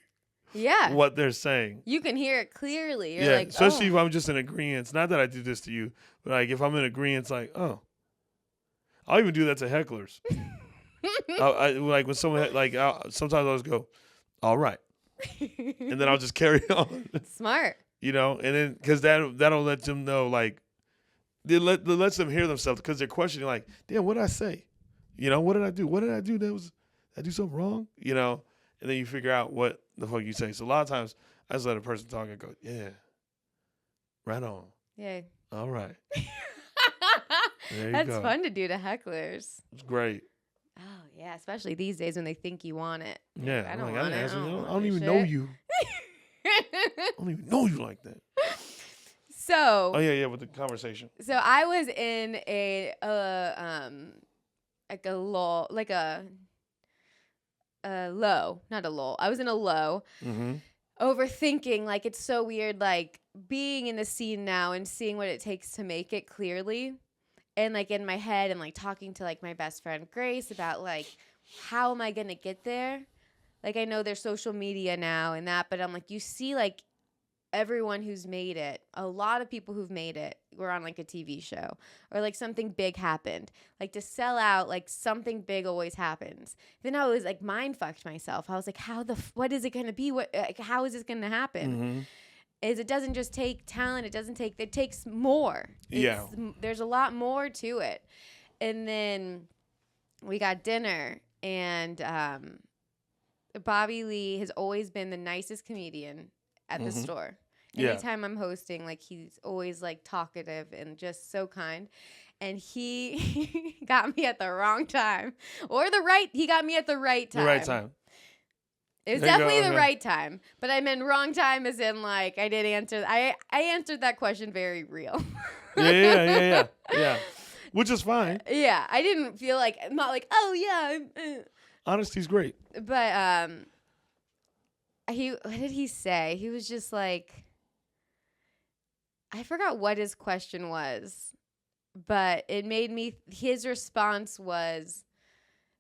what they're saying. You can hear it clearly. You're like, especially if I'm just in agreement. Not that I do this to you, but like if I'm in agreement, it's like, oh. I'll even do that to hecklers. Like when someone sometimes I'll just go, all right, and then I'll just carry on. Smart. You know, and then because that'll let them know, like it lets them hear themselves, because they're questioning, like, damn, what did I say? You know, what did I do? What did I do? Did I do something wrong? You know, and then you figure out what the fuck you say. So a lot of times I just let a person talk and go, yeah, right on. Yeah. All right. That's fun to do to hecklers. It's great. Oh, yeah, especially these days when they think you want it. Yeah. I don't want it. I don't even know you. I don't even know you like that. So. Oh, yeah, with the conversation. So I was in a low, not a lull. I was in a low. Mm-hmm. Overthinking, like, it's so weird, like, being in the scene now and seeing what it takes to make it clearly. And, like, in my head and, like, talking to, like, my best friend Grace about, like, how am I going to get there? Like, I know there's social media now and that, but I'm like, you see, like, everyone who's made it, a lot of people who've made it were on, like, a TV show or, like, something big happened. Like, to sell out, like, something big always happens. Then I was, like, mind-fucked myself. I was like, what is it going to be? How is this going to happen? Mm-hmm. It doesn't just take talent. It takes more. There's a lot more to it. And then we got dinner, and Bobby Lee has always been the nicest comedian at the store. Anytime I'm hosting, like, he's always, like, talkative and just so kind. And he got me at the wrong time. He got me at the right time. The right time. It was definitely the right time, but I meant wrong time as in, like, I did answer. I answered that question very real. Yeah. Which is fine. Yeah, I didn't feel like, I'm not like, oh yeah. Honesty's great. But what did he say? He was just like, I forgot what his question was, but it made me. His response was.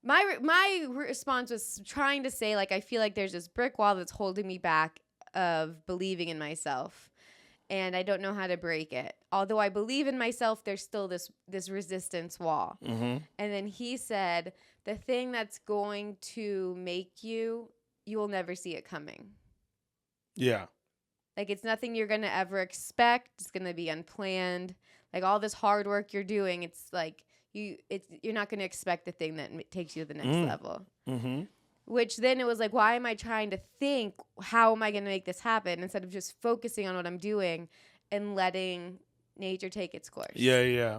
My response was trying to say, like, I feel like there's this brick wall that's holding me back of believing in myself, and I don't know how to break it. Although I believe in myself, there's still this resistance wall. Mm-hmm. And then he said, the thing that's going to make you will never see it coming. Yeah. Like, it's nothing you're going to ever expect. It's going to be unplanned. Like, all this hard work you're doing, it's like, you're not going to expect the thing that takes you to the next level. Mm-hmm. Which then it was like, why am I trying to think, how am I going to make this happen, instead of just focusing on what I'm doing and letting nature take its course. Yeah,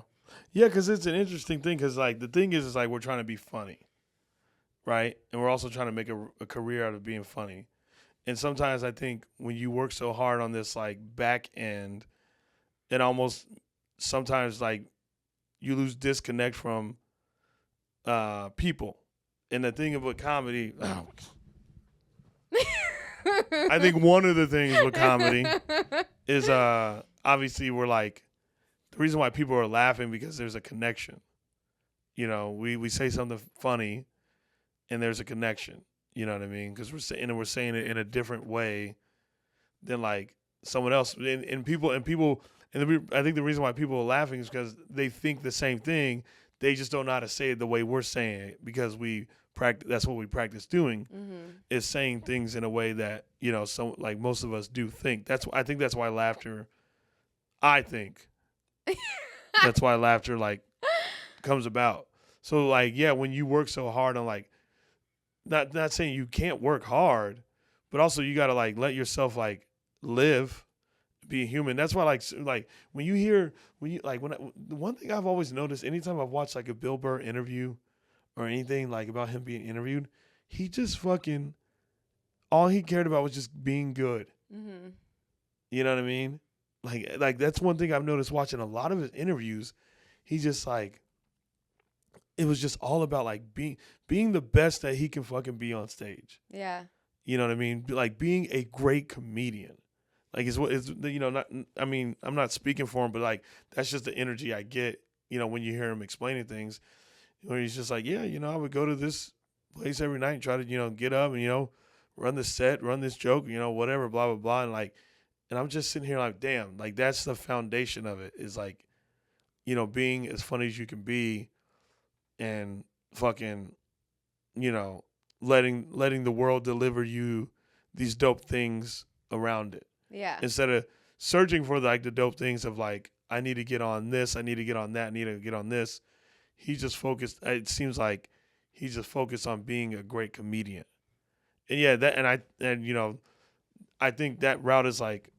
because it's an interesting thing, because, like, the thing is like, we're trying to be funny, right? And we're also trying to make a career out of being funny. And sometimes I think when you work so hard on this, like, back end, it almost sometimes, like, you lose disconnect from people. And the thing about comedy, I think one of the things with comedy is obviously we're like, the reason why people are laughing because there's a connection. You know, we say something funny and there's a connection. You know what I mean? Because we're saying it in a different way than like someone else. And people, I think the reason why people are laughing is because they think the same thing. They just don't know how to say it the way we're saying it because we practice. That's what we practice doing, is saying things in a way that, you know, some like most of us do think. I think that's why laughter. I think that's why laughter like comes about. So like, yeah, when you work so hard on like, not saying you can't work hard, but also you gotta like let yourself like live, be a human. That's why like when you the one thing I've always noticed anytime I've watched like a Bill Burr interview or anything like about him being interviewed, he just fucking all he cared about was just being good. Mm-hmm. You know what I mean? Like that's one thing I've noticed watching a lot of his interviews. He just like it was just all about like being the best that he can fucking be on stage. Yeah. You know what I mean? Like being a great comedian. Like it's you know, not, I mean, I'm not speaking for him, but like that's just the energy I get, you know, when you hear him explaining things. Where he's just like, yeah, you know, I would go to this place every night and try to, you know, get up and, you know, run the set, run this joke, you know, whatever, blah, blah, blah. And like, and I'm just sitting here like, damn, like that's the foundation of it is like, you know, being as funny as you can be and fucking, you know, letting the world deliver you these dope things around it. Yeah. Instead of searching for like the dope things of like, I need to get on this, I need to get on that, I need to get on this. He just focused. It seems like he just focused on being a great comedian, and yeah, and you know, I think that route is like,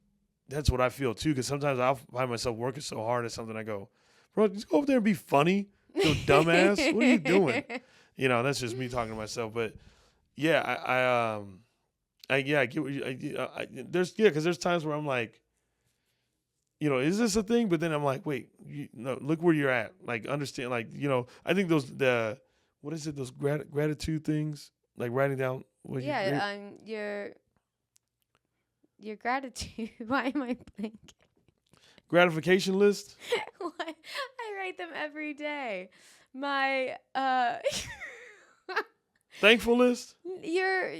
that's what I feel too. Because sometimes I'll find myself working so hard at something. I go, bro, just go over there and be funny, you dumbass. What are you doing? You know, that's just me talking to myself. But yeah, I get what because there's times where I'm like, you know, is this a thing? But then I'm like, wait, no, look where you're at. Like, understand, like, you know, I think those gratitude things, like writing down. Your gratitude. Why am I blanking? Gratification list. I write them every day. My thankful list. Your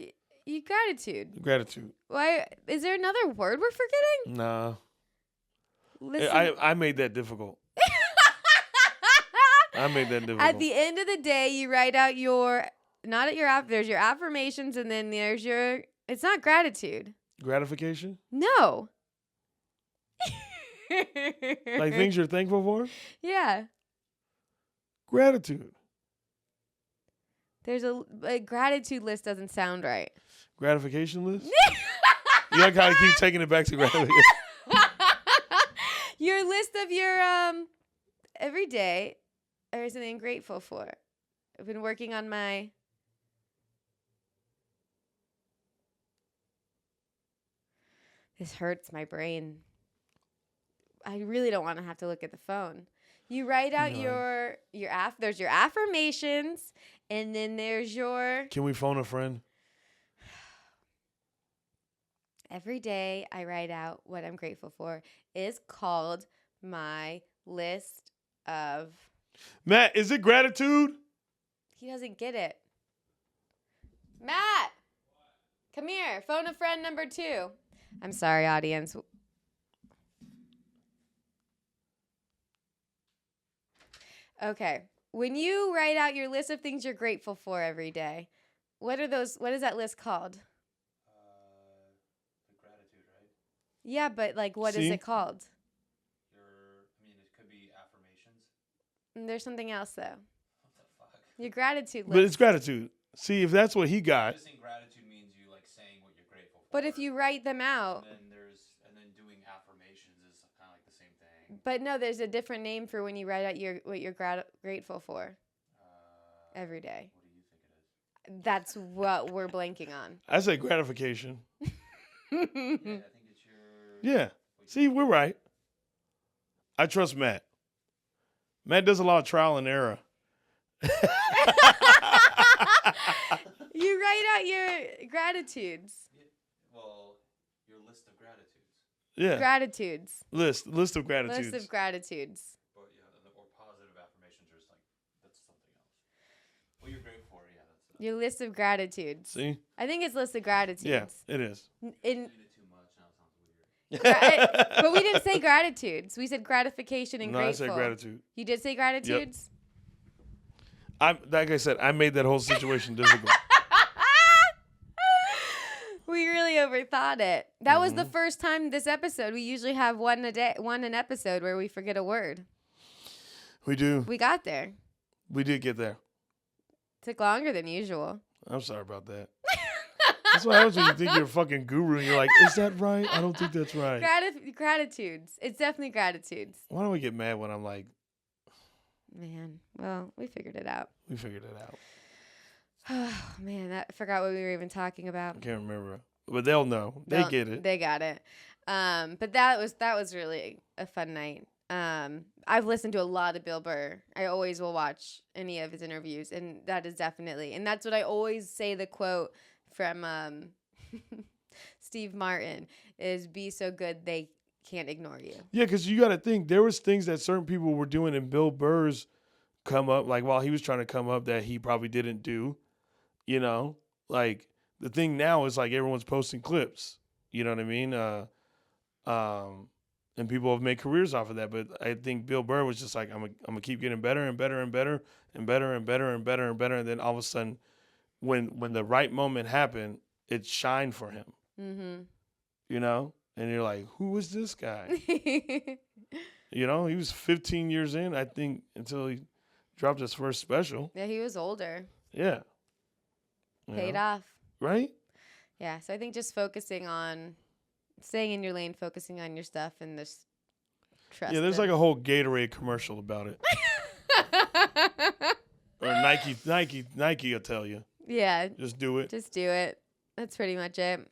gratitude. Gratitude. Why is there another word we're forgetting? Nah. Listen. I made that difficult. I made that difficult. At the end of the day, you write out there's your affirmations, and then there's it's not gratitude. Gratification? No. Like things you're thankful for? Yeah. Gratitude. There's a gratitude list doesn't sound right. Gratification list? You like how I keep taking it back to gratification. Your list of your every day or something I'm grateful for. I've been working on my This hurts my brain. I really don't want to have to look at the phone. You write out there's your affirmations, and then there's your. Can we phone a friend? Every day I write out what I'm grateful for is called my list of. Matt, is it gratitude? He doesn't get it. Matt, come here. Phone a friend number 2. I'm sorry, audience. Okay. When you write out your list of things you're grateful for every day, what is that list called? The gratitude, right? Yeah, but like, what is it called? It could be affirmations. There's something else though. What the fuck? Your gratitude list. But it's gratitude. See, if that's what he got. Missing gratitude means you like saying what you're grateful for. But if you write them out. And then doing affirmations is kind of like the same thing. But no, there's a different name for when you write out what you're grateful for. Every day. What do you think it is? That's what we're blanking on. I say gratification. Yeah, I think it's your. Yeah. See, we're right. I trust Matt. Matt does a lot of trial and error. You write out your gratitudes. Well, your list of gratitudes. Yeah. Gratitudes. List of gratitudes. List of gratitudes. But yeah, or positive affirmations are just like that's something else. What you're grateful for, yeah, that's Your list of gratitudes. See? I think it's list of gratitudes. Yeah, it is. In, Read it too much, now it sounds weird. but we didn't say gratitudes. We said gratification and No, grateful. I said gratitude. You did say gratitudes? Like I said, I made that whole situation difficult. We really overthought it. That was the first time this episode. We usually have one an episode where we forget a word. We do. We got there. We did get there. Took longer than usual. I'm sorry about that. That's what happens when you think you're a fucking guru and you're like, is that right? I don't think that's right. Gratitudes. It's definitely gratitudes. Why do I get mad when I'm like, Man, well, we figured it out. we figured it out? Oh, man, I forgot what we were even talking about. I can't remember. But they'll know. They get it. They got it. But that was really a fun night. I've listened to a lot of Bill Burr. I always will watch any of his interviews, and that is definitely, and that's what I always say. The quote from Steve Martin is, "Be so good they can't ignore you." Yeah, because you got to think there was things that certain people were doing in Bill Burr's come up, like while he was trying to come up, that he probably didn't do. You know, like the thing now is like everyone's posting clips. You know what I mean? And people have made careers off of that. But I think Bill Burr was just like, I'm gonna keep getting better and better and better and better and better and better and better. And then all of a sudden, when the right moment happened, it shined for him. Mm-hmm. You know, and you're like, who is this guy? You know, he was 15 years in, I think, until he dropped his first special. Yeah, he was older. Yeah. Paid off. Right? Yeah, so I think just focusing on staying in your lane, focusing on your stuff, and just trust. Yeah, there's like a whole Gatorade commercial about it. Or Nike will tell you. Yeah. Just do it. Just do it. That's pretty much it.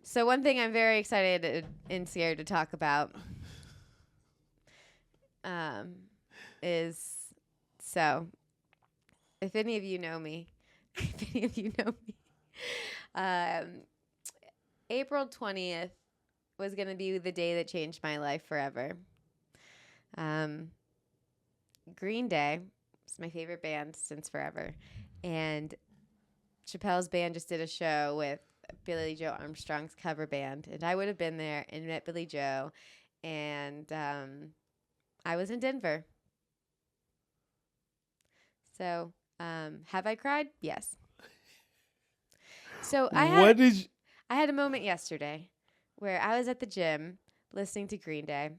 So one thing I'm very excited and scared to talk about is, so if any of you know me, April 20th was going to be the day that changed my life forever. Green Day is my favorite band since forever. And Chappelle's band just did a show with Billie Joe Armstrong's cover band. And I would have been there and met Billie Joe. And I was in Denver. So, have I cried? Yes. So I had a moment yesterday where I was at the gym listening to Green Day,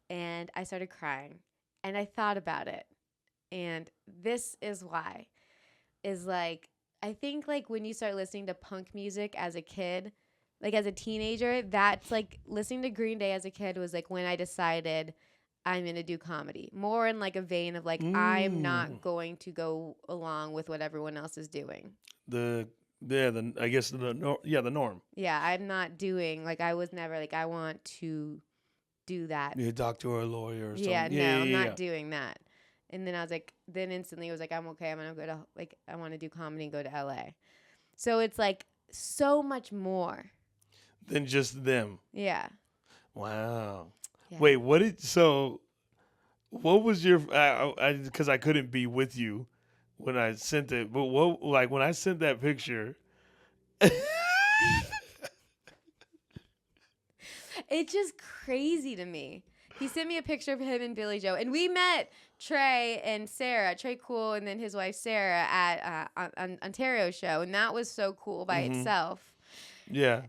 and I started crying, and I thought about it, and this is why. Is like, I think like when you start listening to punk music as a kid, like as a teenager, that's like listening to Green Day as a kid was like when I decided I'm going to do comedy. More in like a vein of like, I'm not going to go along with what everyone else is doing. The norm. Yeah, I'm not doing, like, I was never like, I want to do that. Be a doctor or a lawyer or something. Yeah, no, I'm not doing that. And then I was like, then instantly it was like, I'm okay. I'm going to go to, like, I want to do comedy and go to LA. So it's like so much more than just them. Yeah. Wow. Yeah. Wait, what was your, because I couldn't be with you when I sent it, but when I sent that picture. It's just crazy to me. He sent me a picture of him and Billie Joe, and we met Trey and Sarah, Trey Cool, and then his wife Sarah at Ontario show, and that was so cool by itself. Yeah.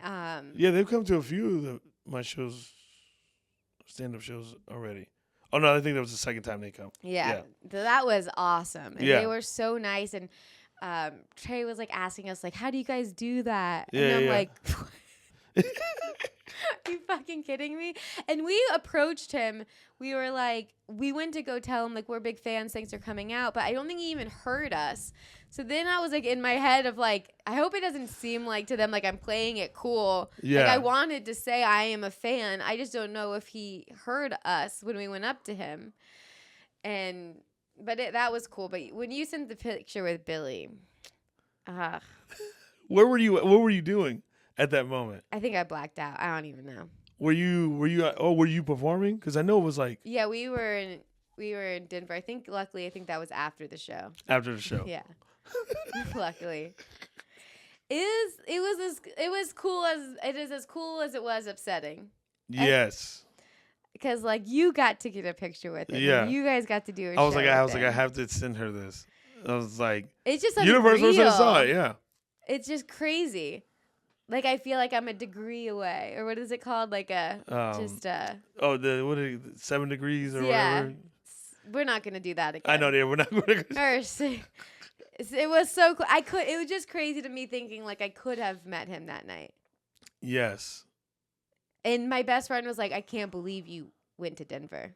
Yeah, they've come to a few of my shows, stand-up shows already. Oh, no, I think that was the second time they come. Yeah. That was awesome. And they were so nice, and Trey was like asking us, like, how do you guys do that? Yeah, and I'm like, are you fucking kidding me? And we approached him. We were like, we went to go tell him, like, we're big fans. Thanks for coming out. But I don't think he even heard us. So then I was like in my head of like, I hope it doesn't seem like to them like I'm playing it cool. Yeah. Like I wanted to say I am a fan. I just don't know if he heard us when we went up to him. But that was cool. But when you sent the picture with Billy, Ugh. What were you doing at that moment? I think I blacked out. I don't even know. Were you performing? Because I know it was like Yeah, we were in Denver. I think that was after the show. after the show. Yeah. Luckily. It was cool as it was upsetting. Yes. Because like you got to get a picture with it. Yeah. And you guys got to do a I was show like, with I him. have to send her this. I was like, It's just universe unreal. person saw it. Yeah. It's just crazy. Like I feel like I'm a degree away, or what is it called? Like Oh, 7 degrees or whatever. We're not gonna do that again. I know, we're not going to. It was so cool. It was just crazy to me thinking like I could have met him that night. Yes. And my best friend was like, I can't believe you went to Denver.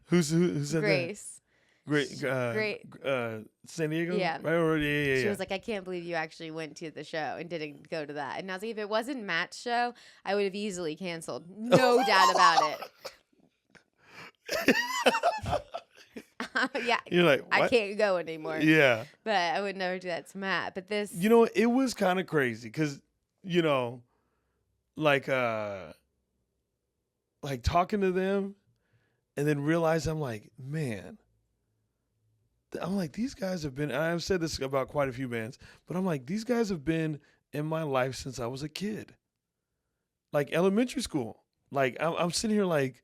Who said Grace. that? Great. San Diego? Yeah. Right, yeah. She was like, I can't believe you actually went to the show and didn't go to that. And I was like, if it wasn't Matt's show, I would have easily canceled. No doubt about it. Yeah. You're like, what? I can't go anymore. Yeah. But I would never do that to Matt. But this. It was kind of crazy because, like talking to them and then realize I'm like, man, these guys have been, and I've said this about quite a few bands, but I'm like, these guys have been in my life since I was a kid. Like elementary school. Like I'm sitting here like,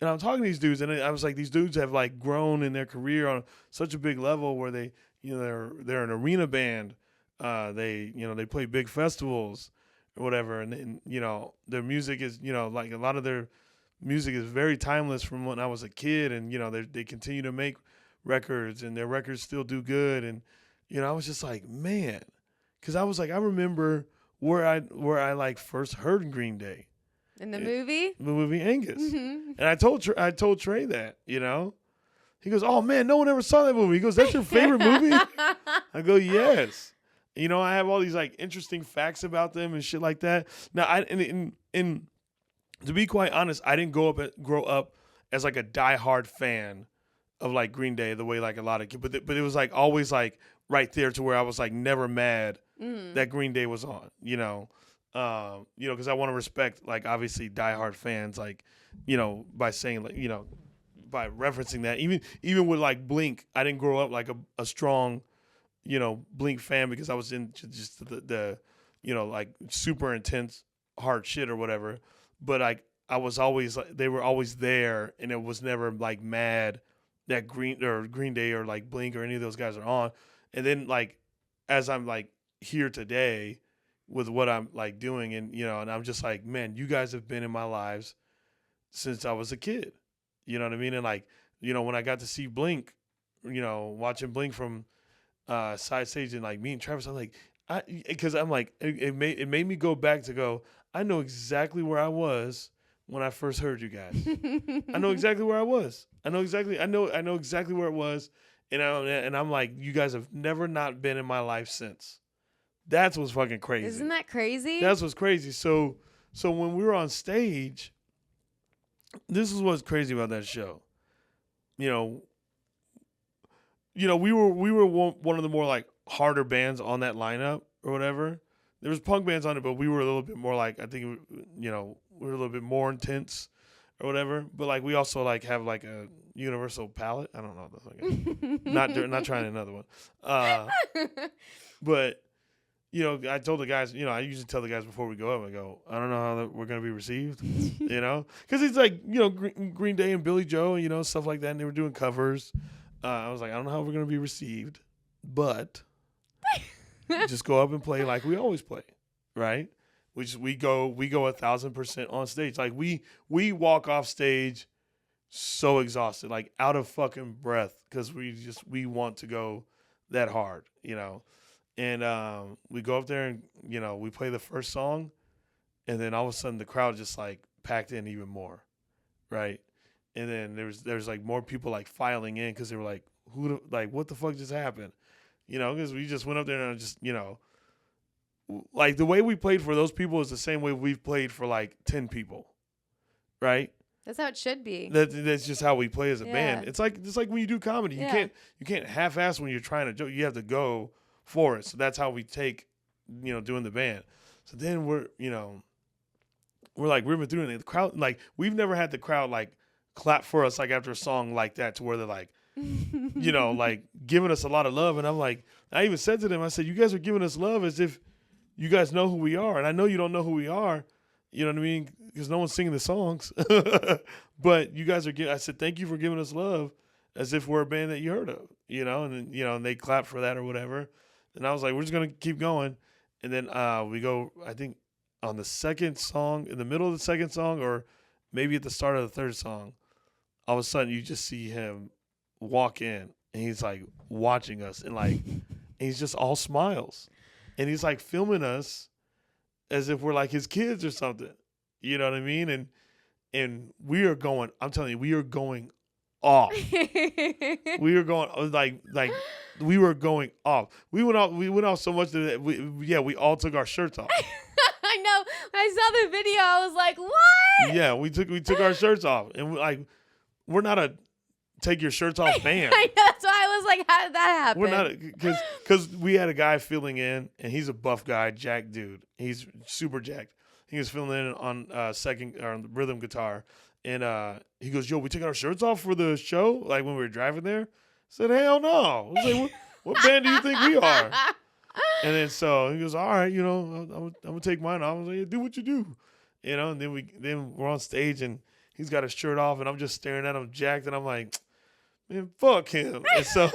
and I'm talking to these dudes, and I was like, these dudes have like grown in their career on such a big level where they, they're an arena band. They play big festivals or whatever, and their music is, like a lot of their music is very timeless from when I was a kid, and they continue to make records, and their records still do good, and I was just like, man, because I was like, I remember where I like first heard Green Day. In the movie? The movie Angus. Mm-hmm. And I told Trey that, He goes, oh man, no one ever saw that movie. He goes, that's your favorite movie? I go, yes. I have all these like interesting facts about them and shit like that. Now, and to be quite honest, I didn't grow up as like a diehard fan of like Green Day the way like a lot of kids, but it was like always like right there to where I was like never mad that Green Day was on, because I want to respect like obviously diehard fans, like by saying like by referencing that even with like Blink, I didn't grow up like a strong Blink fan because I was in just the like super intense hard shit or whatever, but like I was always like they were always there, and it was never like mad that Green Day or like Blink or any of those guys are on. And then like as I'm like here today with what I'm like doing, and and I'm just like, man, you guys have been in my lives since I was a kid. You know what I mean? And like, when I got to see Blink, watching Blink from side stage, and like me and Travis, I'm like, because I'm like, it made me go back to go, I know exactly where I was when I first heard you guys. I know exactly where I was. I know exactly where it was. And I'm like, you guys have never not been in my life since. That's what's fucking crazy. Isn't that crazy? That's what's crazy. So when we were on stage, this is what's crazy about that show. We were one of the more like harder bands on that lineup or whatever. There was punk bands on it, but we were a little bit more like, I think, we were a little bit more intense or whatever. But like we also like have like a universal palate. I don't know. Not trying another one. But I told the guys, I usually tell the guys before we go up, I go, I don't know how we're going to be received, because it's like, Green Day and Billy Joe, stuff like that. And they were doing covers. I was like, I don't know how we're going to be received, but just go up and play like we always play. Right. We go 1,000% on stage. Like we walk off stage so exhausted, like out of fucking breath. Cause we want to go that hard, And we go up there and, we play the first song, and then all of a sudden the crowd just like packed in even more, right? And then there's like more people like filing in because they were like, what the fuck just happened? Because we just went up there and just, like the way we played for those people is the same way we've played for like 10 people, right? That's how it should be. That's just how we play as a Yeah. band. It's like when you do comedy. Yeah. You can't half-ass when you're trying to joke. You have to go for it. So that's how we take, doing the band. So then we're like ripping through it. And the crowd, like, we've never had the crowd like clap for us like after a song like that, to where they're like, like giving us a lot of love. And I'm like, I even said to them, I said, you guys are giving us love as if you guys know who we are. And I know you don't know who we are. You know what I mean? Because no one's singing the songs. But you guys are I said, thank you for giving us love as if we're a band that you heard of, and then, and they clapped for that or whatever. And I was like, we're just going to keep going. And then we go, I think on the second song, in the middle of the second song, or maybe at the start of the third song, all of a sudden you just see him walk in and he's like watching us and like, and he's just all smiles. And he's like filming us as if we're like his kids or something. You know what I mean? And we are going, I'm telling you, we are going off. We were going like we were going off. We went off so much that we all took our shirts off. I know. When I saw the video, I was like, what? Yeah, we took our shirts off. And we're not a take your shirts off band. I know, that's why I was like, how did that happen? We're not, because we had a guy filling in, and he's a buff guy, jacked dude. He's super jacked. He was filling in on on the rhythm guitar, and he goes, "Yo, we took our shirts off for the show, like when we were driving there." I said, "Hell no!" I was like, what band do you think we are?" And then so he goes, "All right, I'm gonna take mine off." I was like, yeah, "Do what you do," And then we're on stage, and he's got his shirt off, and I'm just staring at him, jacked, and I'm like, man, fuck him. And so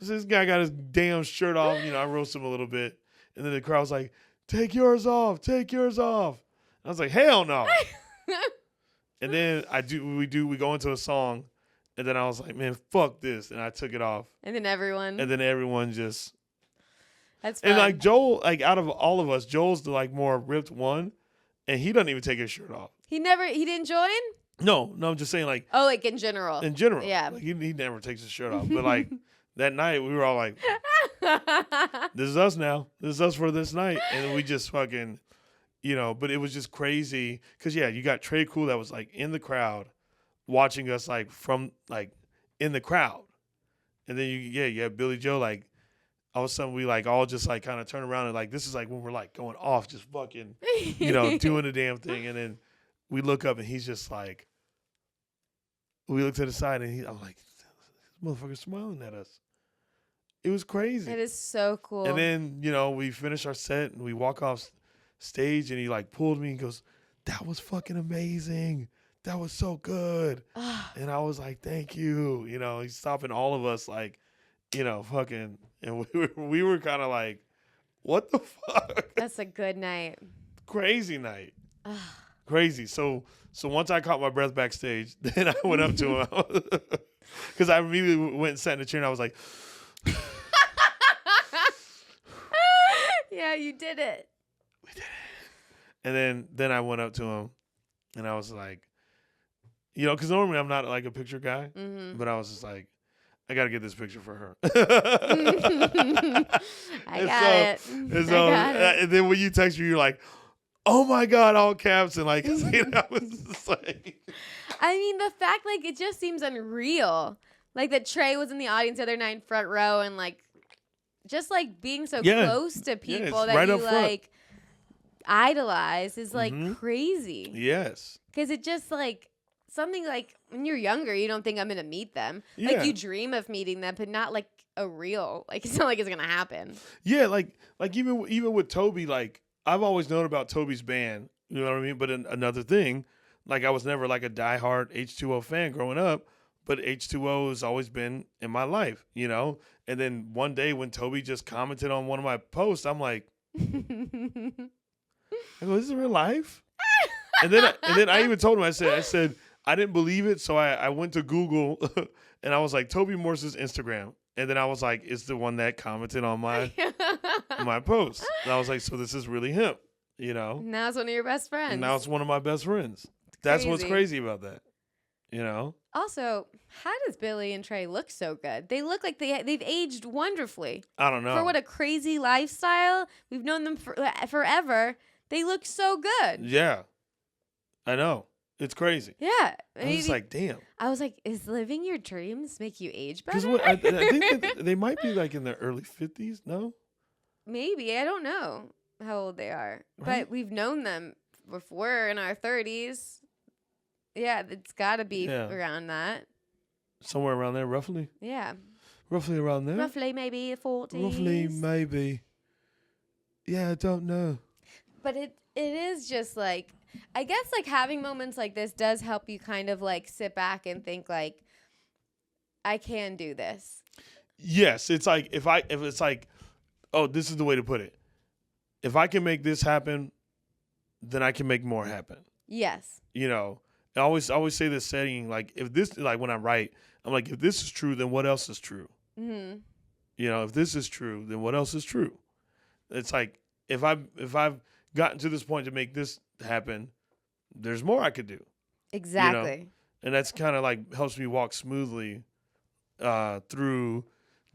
this guy got his damn shirt off. I roast him a little bit. And then the crowd's like, take yours off. Take yours off. I was like, hell no. And then we go into a song. And then I was like, man, fuck this. And I took it off. And then everyone just. That's fun. And like Joel, like out of all of us, Joel's the like more ripped one. And he doesn't even take his shirt off. He didn't join? No, I'm just saying like. Oh, like in general. In general. Yeah. Like he never takes his shirt off. But like that night we were all like, this is us now. This is us for this night. And we just fucking, but it was just crazy. Cause yeah, you got Trey Cool that was like in the crowd watching us like from like in the crowd. And then you had Billy Joe like all of a sudden we like all just like kind of turn around and like this is like when we're like going off, just fucking, doing the damn thing. And then we look up and he's just like, we look to the side and I'm like, this motherfucker's smiling at us. It was crazy. It is so cool. And then, we finish our set and we walk off stage and he like pulled me and goes, that was fucking amazing. That was so good. And I was like, thank you. He's stopping all of us like, fucking, and we were kind of like, what the fuck? That's a good night. Crazy night. Crazy. So once I caught my breath backstage, then I went up to him because I immediately went and sat in the chair and I was like, yeah, you did it. We did it. And then I went up to him and I was like, because normally I'm not like a picture guy, but I was just like, I got to get this picture for her. I got it. And then when you text me, you're like, oh my God, all caps. And like, I was just like. I mean, the fact, like, it just seems unreal. Like that Trey was in the audience the other night in front row and like, just like being so close to people that you like idolize is like crazy. Yes. Because it just like something like when you're younger, you don't think I'm going to meet them. Yeah. Like you dream of meeting them, but not like a real, like it's not like it's going to happen. Yeah. Like even with Toby, like I've always known about Toby's band, you know what I mean? But another thing, like I was never like a diehard H2O fan growing up, but H2O has always been in my life, And then one day when Toby just commented on one of my posts, I'm like, I go, this is real life? and then I even told him, I said, I didn't believe it. So I went to Google and I was like, Toby Morse's Instagram. And then I was like, it's the one that commented on my post. And I was like, so this is really him, Now it's one of your best friends. And now it's one of my best friends. That's what's crazy about that, Also, how does Billy and Trey look so good? They look like they've aged wonderfully. I don't know. For what a crazy lifestyle. We've known them forever. They look so good. Yeah. I know. It's crazy. Yeah. I was just like, damn. I was like, is living your dreams make you age Because better? I think that they might be like in their early 50s. No? Maybe. I don't know how old they are. Right? But we've known them before in our 30s. Yeah, it's got to be Yeah. around that. Somewhere around there, roughly. Yeah. Roughly around there. Roughly maybe 40s. Roughly, maybe. Yeah, I don't know. But it is just like, I guess like having moments like this does help you kind of like sit back and think like, I can do this. Yes, it's like if it's like, oh, this is the way to put it. If I can make this happen, then I can make more happen. Yes. You know, I always say this saying, like, if this, like when I write, I'm like, if this is true, then what else is true? Mm-hmm. You know, if this is true, then what else is true? It's like if I've gotten to this point to make this happen, there's more I could do. Exactly. And that's kind of like helps me walk smoothly through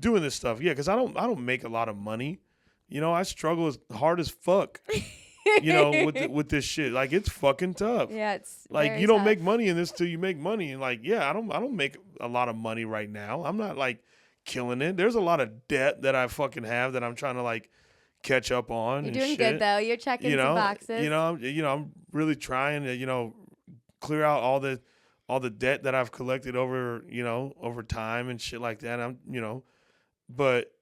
doing this stuff. Yeah, because I don't make a lot of money. You know, I struggle as hard as fuck. You know, with this shit, like it's fucking tough. Yeah, it's like very you don't tough. make money in this till you make money, and like yeah, I don't make a lot of money right now. I'm not like killing it. There's a lot of debt that I fucking have that I'm trying to like catch up on. You're and doing shit. good though. You're checking some boxes. I'm really trying to clear out all the debt that I've collected over time and shit like that. But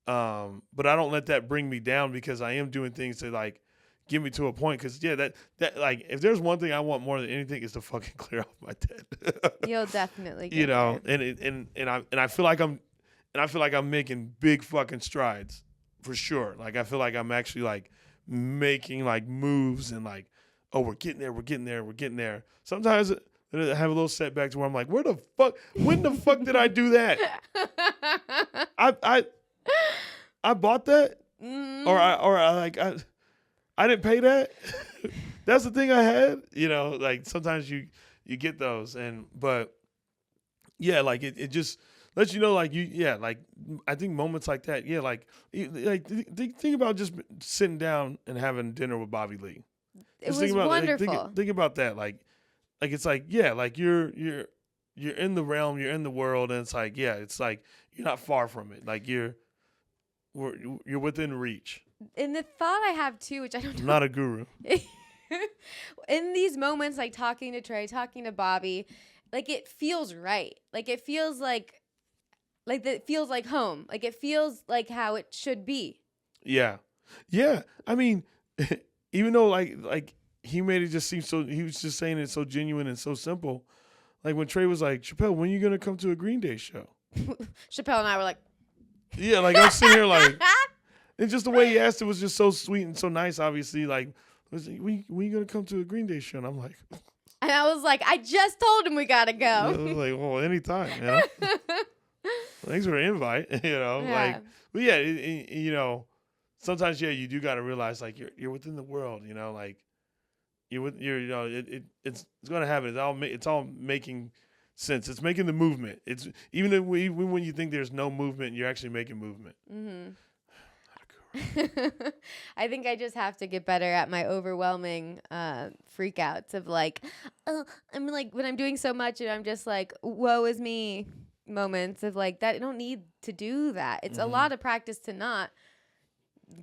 I don't let that bring me down because I am doing things to like get me to a point. Because yeah, that like if there's one thing I want more than anything is to fucking clear out my debt. You'll definitely get there. and I feel like I'm making big fucking strides for sure. Like I feel like I'm actually like making like moves and like, oh, we're getting there. Sometimes I have a little setback to where I'm like, when the fuck did I do that? I bought that, or I didn't pay that. That's the thing I had. Like sometimes you get those, but yeah, like it just lets you know, like like I think moments like that, yeah, like think about just sitting down and having dinner with Bobby Lee. It was wonderful. Think about that, like it's like yeah, like you're in the realm, you're in the world, and it's like yeah, it's like you're not far from it, like you're within reach. And the thought I have too, which I don't know. I'm not a guru. In these moments, like talking to Trey, talking to Bobby, like it feels right. Like it feels like it feels like home. Like it feels like how it should be. Yeah. Yeah. I mean, even though like he made it just seem so, he was just saying it so genuine and so simple. Like when Trey was like, Chappelle, when are you going to come to a Green Day show? Chappelle and I were like, yeah, like I'm sitting here like, and just the way he asked it was just so sweet and so nice, obviously. Like, when you going to come to a Green Day show? And I'm like, and I was like, I just told him we got to go. I was like, well, anytime, Thanks for the invite, Yeah. like, but yeah, sometimes, yeah, you do got to realize like you're within the world, like it's going to happen. It's all making sense. It's making the movement. It's even when you think there's no movement, you're actually making movement. Mm-hmm. I think I just have to get better at my overwhelming freakouts of like, I'm like when I'm doing so much and I'm just like, woe is me moments of like that. I don't need to do that. It's a lot of practice to not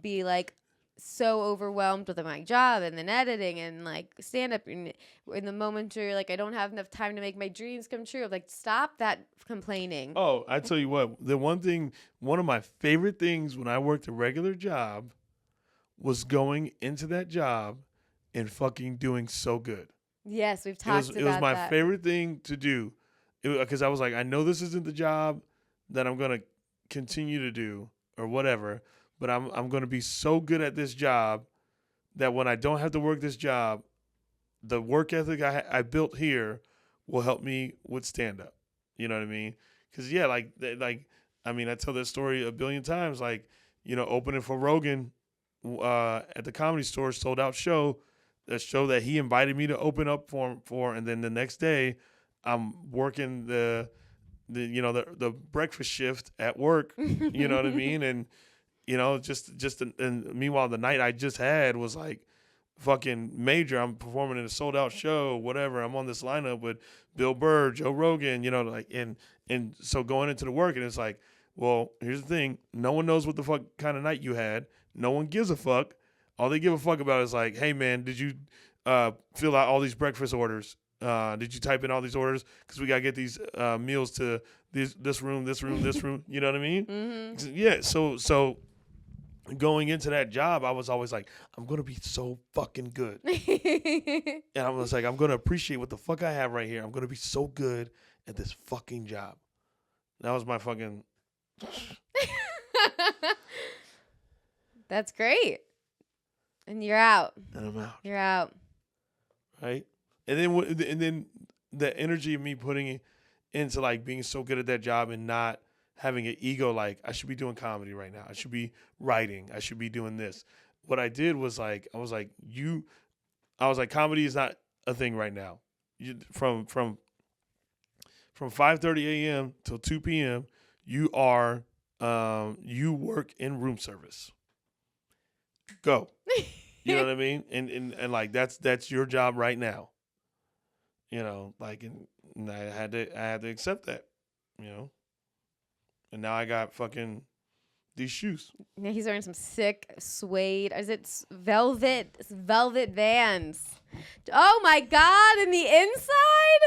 be like so overwhelmed with my job and then editing and like stand up in the moment where you're like, I don't have enough time to make my dreams come true. Like stop that complaining. Oh, I tell you what, one of my favorite things when I worked a regular job was going into that job and fucking doing so good. Yes, we've talked about that. It was my favorite thing to do because I was like, I know this isn't the job that I'm going to continue to do or whatever, but I'm going to be so good at this job that when I don't have to work this job, the work ethic I built here will help me with stand-up. You know what I mean? Because, yeah, I mean, I tell that story a billion times. Like, opening for Rogan at the Comedy Store, sold-out show, a show that he invited me to open up for, and then the next day I'm working the breakfast shift at work. You know what I mean? And and meanwhile, the night I just had was like fucking major. I'm performing in a sold out show, whatever. I'm on this lineup with Bill Burr, Joe Rogan, you know, like, and so going into the work, and it's like, well, here's the thing. No one knows what the fuck kind of night you had. No one gives a fuck. All they give a fuck about is like, hey man, did you fill out all these breakfast orders? Did you type in all these orders? Because we got to get these meals to this room, this room, this room. You know what I mean? Mm-hmm. Yeah. So going into that job, I was always like, I'm going to be so fucking good. And I was like, I'm going to appreciate what the fuck I have right here. I'm going to be so good at this fucking job. That was my fucking... That's great. And you're out. And I'm out. You're out. Right? And then the energy of me putting it into like being so good at that job and not having an ego like I should be doing comedy right now. I should be writing. I should be doing this. What I did was like I was like comedy is not a thing right now. From 5:30 a.m. till 2 p.m. you are you work in room service. Go. You know what I mean? And like that's your job right now. You know, like and I had to accept that, you know. And now I got fucking these shoes. Yeah, he's wearing some sick suede. Is it velvet Vans? Oh my god! And the inside,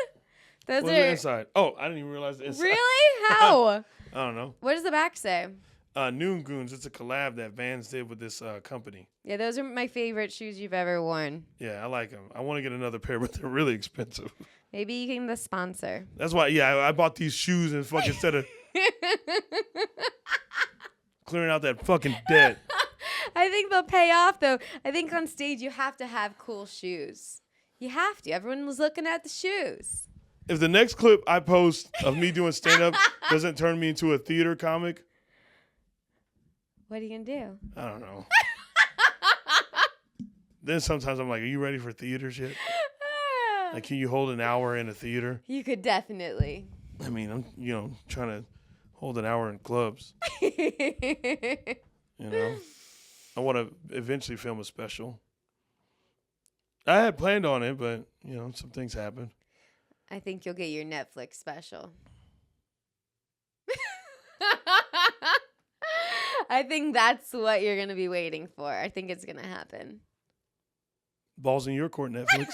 those What's are the inside? Oh, I didn't even realize the inside. really how? I don't know. What does the back say? Noon Goons. It's a collab that Vans did with this company. Yeah, those are my favorite shoes you've ever worn. Yeah, I like them. I want to get another pair, but they're really expensive. Maybe you can be the sponsor. That's why. Yeah, I bought these shoes and fucking instead of clearing out that fucking debt. I think they'll pay off though. I think on stage you have to have cool shoes. You have to. Everyone was looking at the shoes. If the next clip I post of me doing stand up doesn't turn me into a theater comic, What are you gonna do? I don't know. Then sometimes I'm like, are you ready for theaters yet? Like, can you hold an hour in a theater? You could definitely. I mean, I'm, trying to hold an hour in clubs. I want to eventually film a special. I had planned on it, but, some things happen. I think you'll get your Netflix special. I think that's what you're going to be waiting for. I think it's going to happen. Balls in your court, Netflix.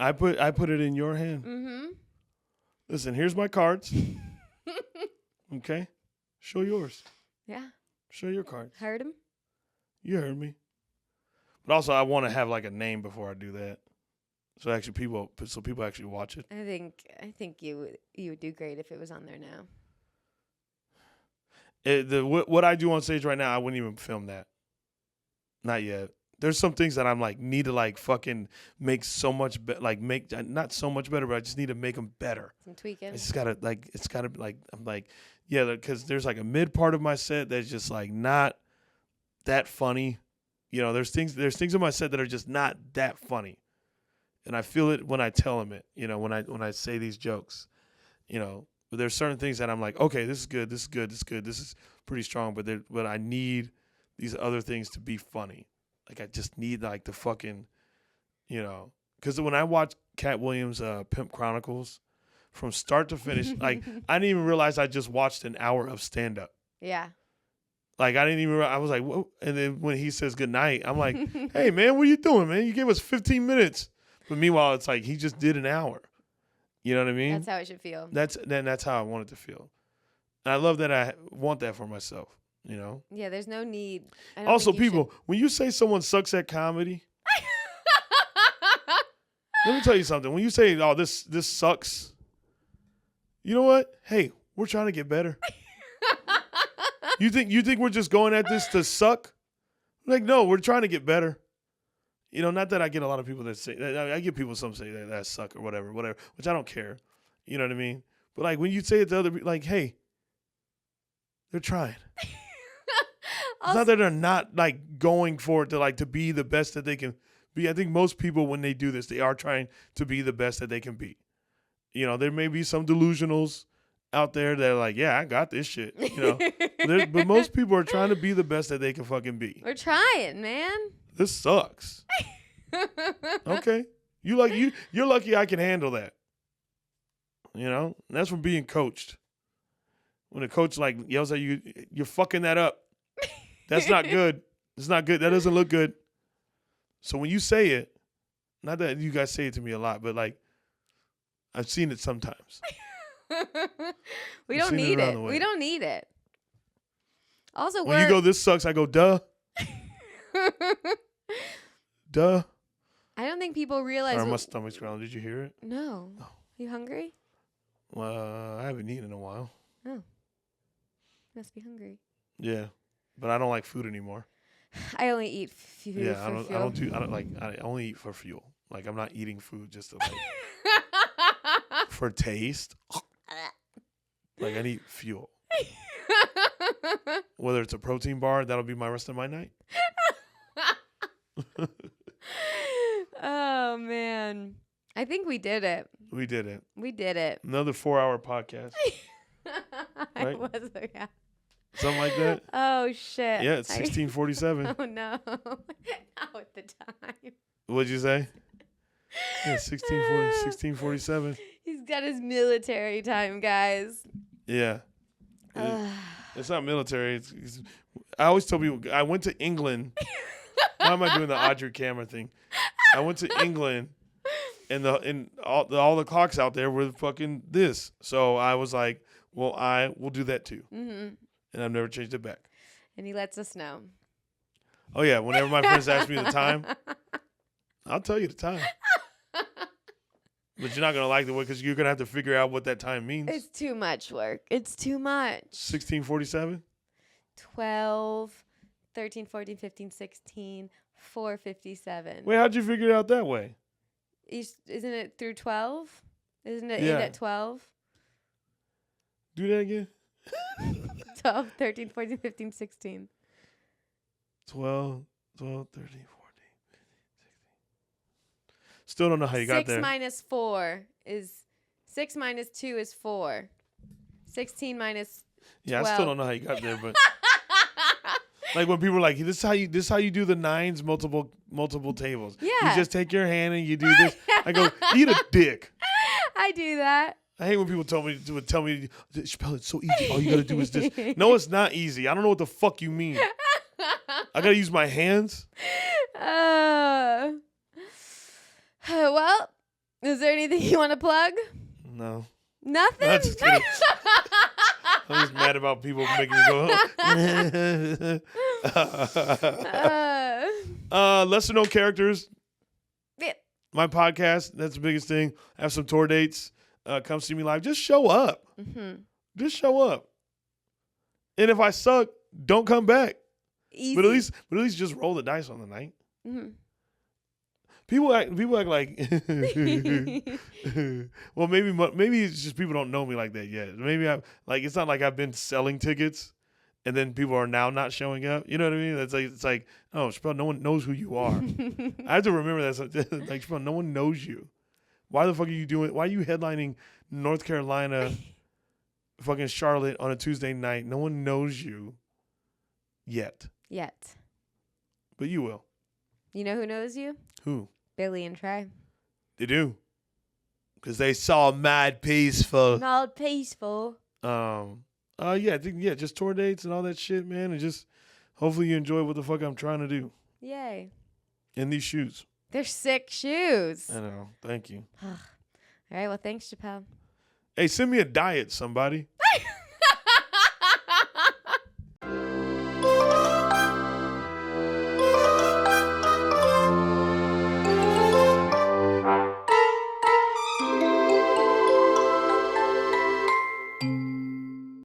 I put it in your hand. Mm-hmm. Listen, here's my cards. Okay? Show yours. Yeah. Show your cards. Heard him? You heard me. But also, I want to have like a name before I do that. So people actually watch it. I think you would do great if it was on there now. What I do on stage right now, I wouldn't even film that. Not yet. There's some things that I'm like need to like fucking make so much not so much better, but I just need to make them better. Some tweaking. I just gotta I'm like, yeah, because there's like a mid part of my set that's just like not that funny. There's things in my set that are just not that funny, and I feel it when I tell them it. When I say these jokes, but there's certain things that I'm like, okay, this is good, this is good, this is good, this is pretty strong, but I need these other things to be funny. Like I just need like the fucking, because when I watch Cat Williams' Pimp Chronicles from start to finish, like I didn't even realize I just watched an hour of stand up. Yeah. Like I didn't even. I was like, whoa. And then when he says goodnight, I'm like, hey man, what are you doing, man? You gave us 15 minutes, but meanwhile, it's like he just did an hour. You know what I mean? That's how it should feel. That's how I want it to feel, and I love that I want that for myself. Yeah, there's no need. Also, people, when you say someone sucks at comedy, let me tell you something. When you say, "Oh, this sucks," you know what? Hey, we're trying to get better. You think we're just going at this to suck? Like, no, we're trying to get better. Not that I get a lot of people that say that. I get people some say that suck or whatever, which I don't care. You know what I mean? But like when you say it to other people, like, hey, they're trying. It's not that they're not like going for it to be the best that they can be. I think most people when they do this, they are trying to be the best that they can be. There may be some delusionals out there that are like, yeah, I got this shit. You know, but most people are trying to be the best that they can fucking be. We're trying, man. This sucks. Okay, you're lucky I can handle that. You know, and that's from being coached. When a coach like yells at you, you're fucking that up. That's not good. It's not good. That doesn't look good. So when you say it, not that you guys say it to me a lot, but like I've seen it sometimes. We I've don't seen it need around it. the way. We don't need it. Also, When you go, this sucks, I go, duh. Duh. I don't think people realize. Sorry, my stomach's growling. Did you hear it? No. Oh. You hungry? Well, I haven't eaten in a while. Oh. Must be hungry. Yeah, but I don't like food anymore. I only eat food Yeah, for I only eat for fuel. Like I'm not eating food just to like for taste. Like I need fuel. Whether it's a protein bar, that'll be my rest of my night. Oh man. I think we did it. We did it. We did it. Another 4-hour podcast. I Right? was, yeah. Something like that. Oh shit. Yeah, it's 1647. Oh no. Not at the time. What'd you say? Yeah, 1647. He's got his military time, guys. Yeah. It's not military. I always tell people I went to England. Why am I doing the Audrey camera thing? I went to England, and all the clocks out there were fucking this. So I was like, well, I will do that too. Mm-hmm. And I've never changed it back. And he lets us know. Oh yeah, whenever my friends ask me the time, I'll tell you the time. But you're not gonna like the way because you're gonna have to figure out what that time means. It's too much work. It's too much. 1647. 12, 13, 14, 15, 16, 4:57. Wait, how'd you figure it out that way? Isn't it through 12? Isn't it Yeah. end at 12? Do that again. 12, 13, 14, 15, 16. 12, 13, 14, 15, 16. Still don't know how you got 6 there. minus 4 is 6 minus 2 is 4. 16 minus Yeah, I 12. still don't know how you got there, but like when people are like, this is how you do the nines multiple tables. Yeah. You just take your hand and you do this. I go, eat a dick. I do that. I hate when people tell me, Shapel, it's so easy. All you gotta do is this. No, it's not easy. I don't know what the fuck you mean. I gotta use my hands. Well, is there anything you want to plug? No. Nothing? I'm just kidding. I'm just mad about people making me go. Lesser known characters. Yeah. My podcast. That's the biggest thing. I have some tour dates. Come see me live. Just show up. Mm-hmm. Just show up. And if I suck, don't come back. Easy. But at least just roll the dice on the night. Mm-hmm. People act like well, maybe it's just people don't know me like that yet. Maybe it's not like I've been selling tickets and then people are now not showing up. You know what I mean? It's like oh, Shapel, no one knows who you are. I have to remember that. Like Shapel, no one knows you. Why the fuck are you doing? Why are you headlining North Carolina, fucking Charlotte on a Tuesday night? No one knows you yet. But you will. You know who knows you? Who? Billy and Trey. They do. Because they saw Mad Peaceful. Not peaceful. I think just tour dates and all that shit, man. And just hopefully you enjoy what the fuck I'm trying to do. Yay. In these shoes. They're sick shoes. I know. Thank you. All right. Well, thanks, Shapel. Hey, send me a diet, somebody.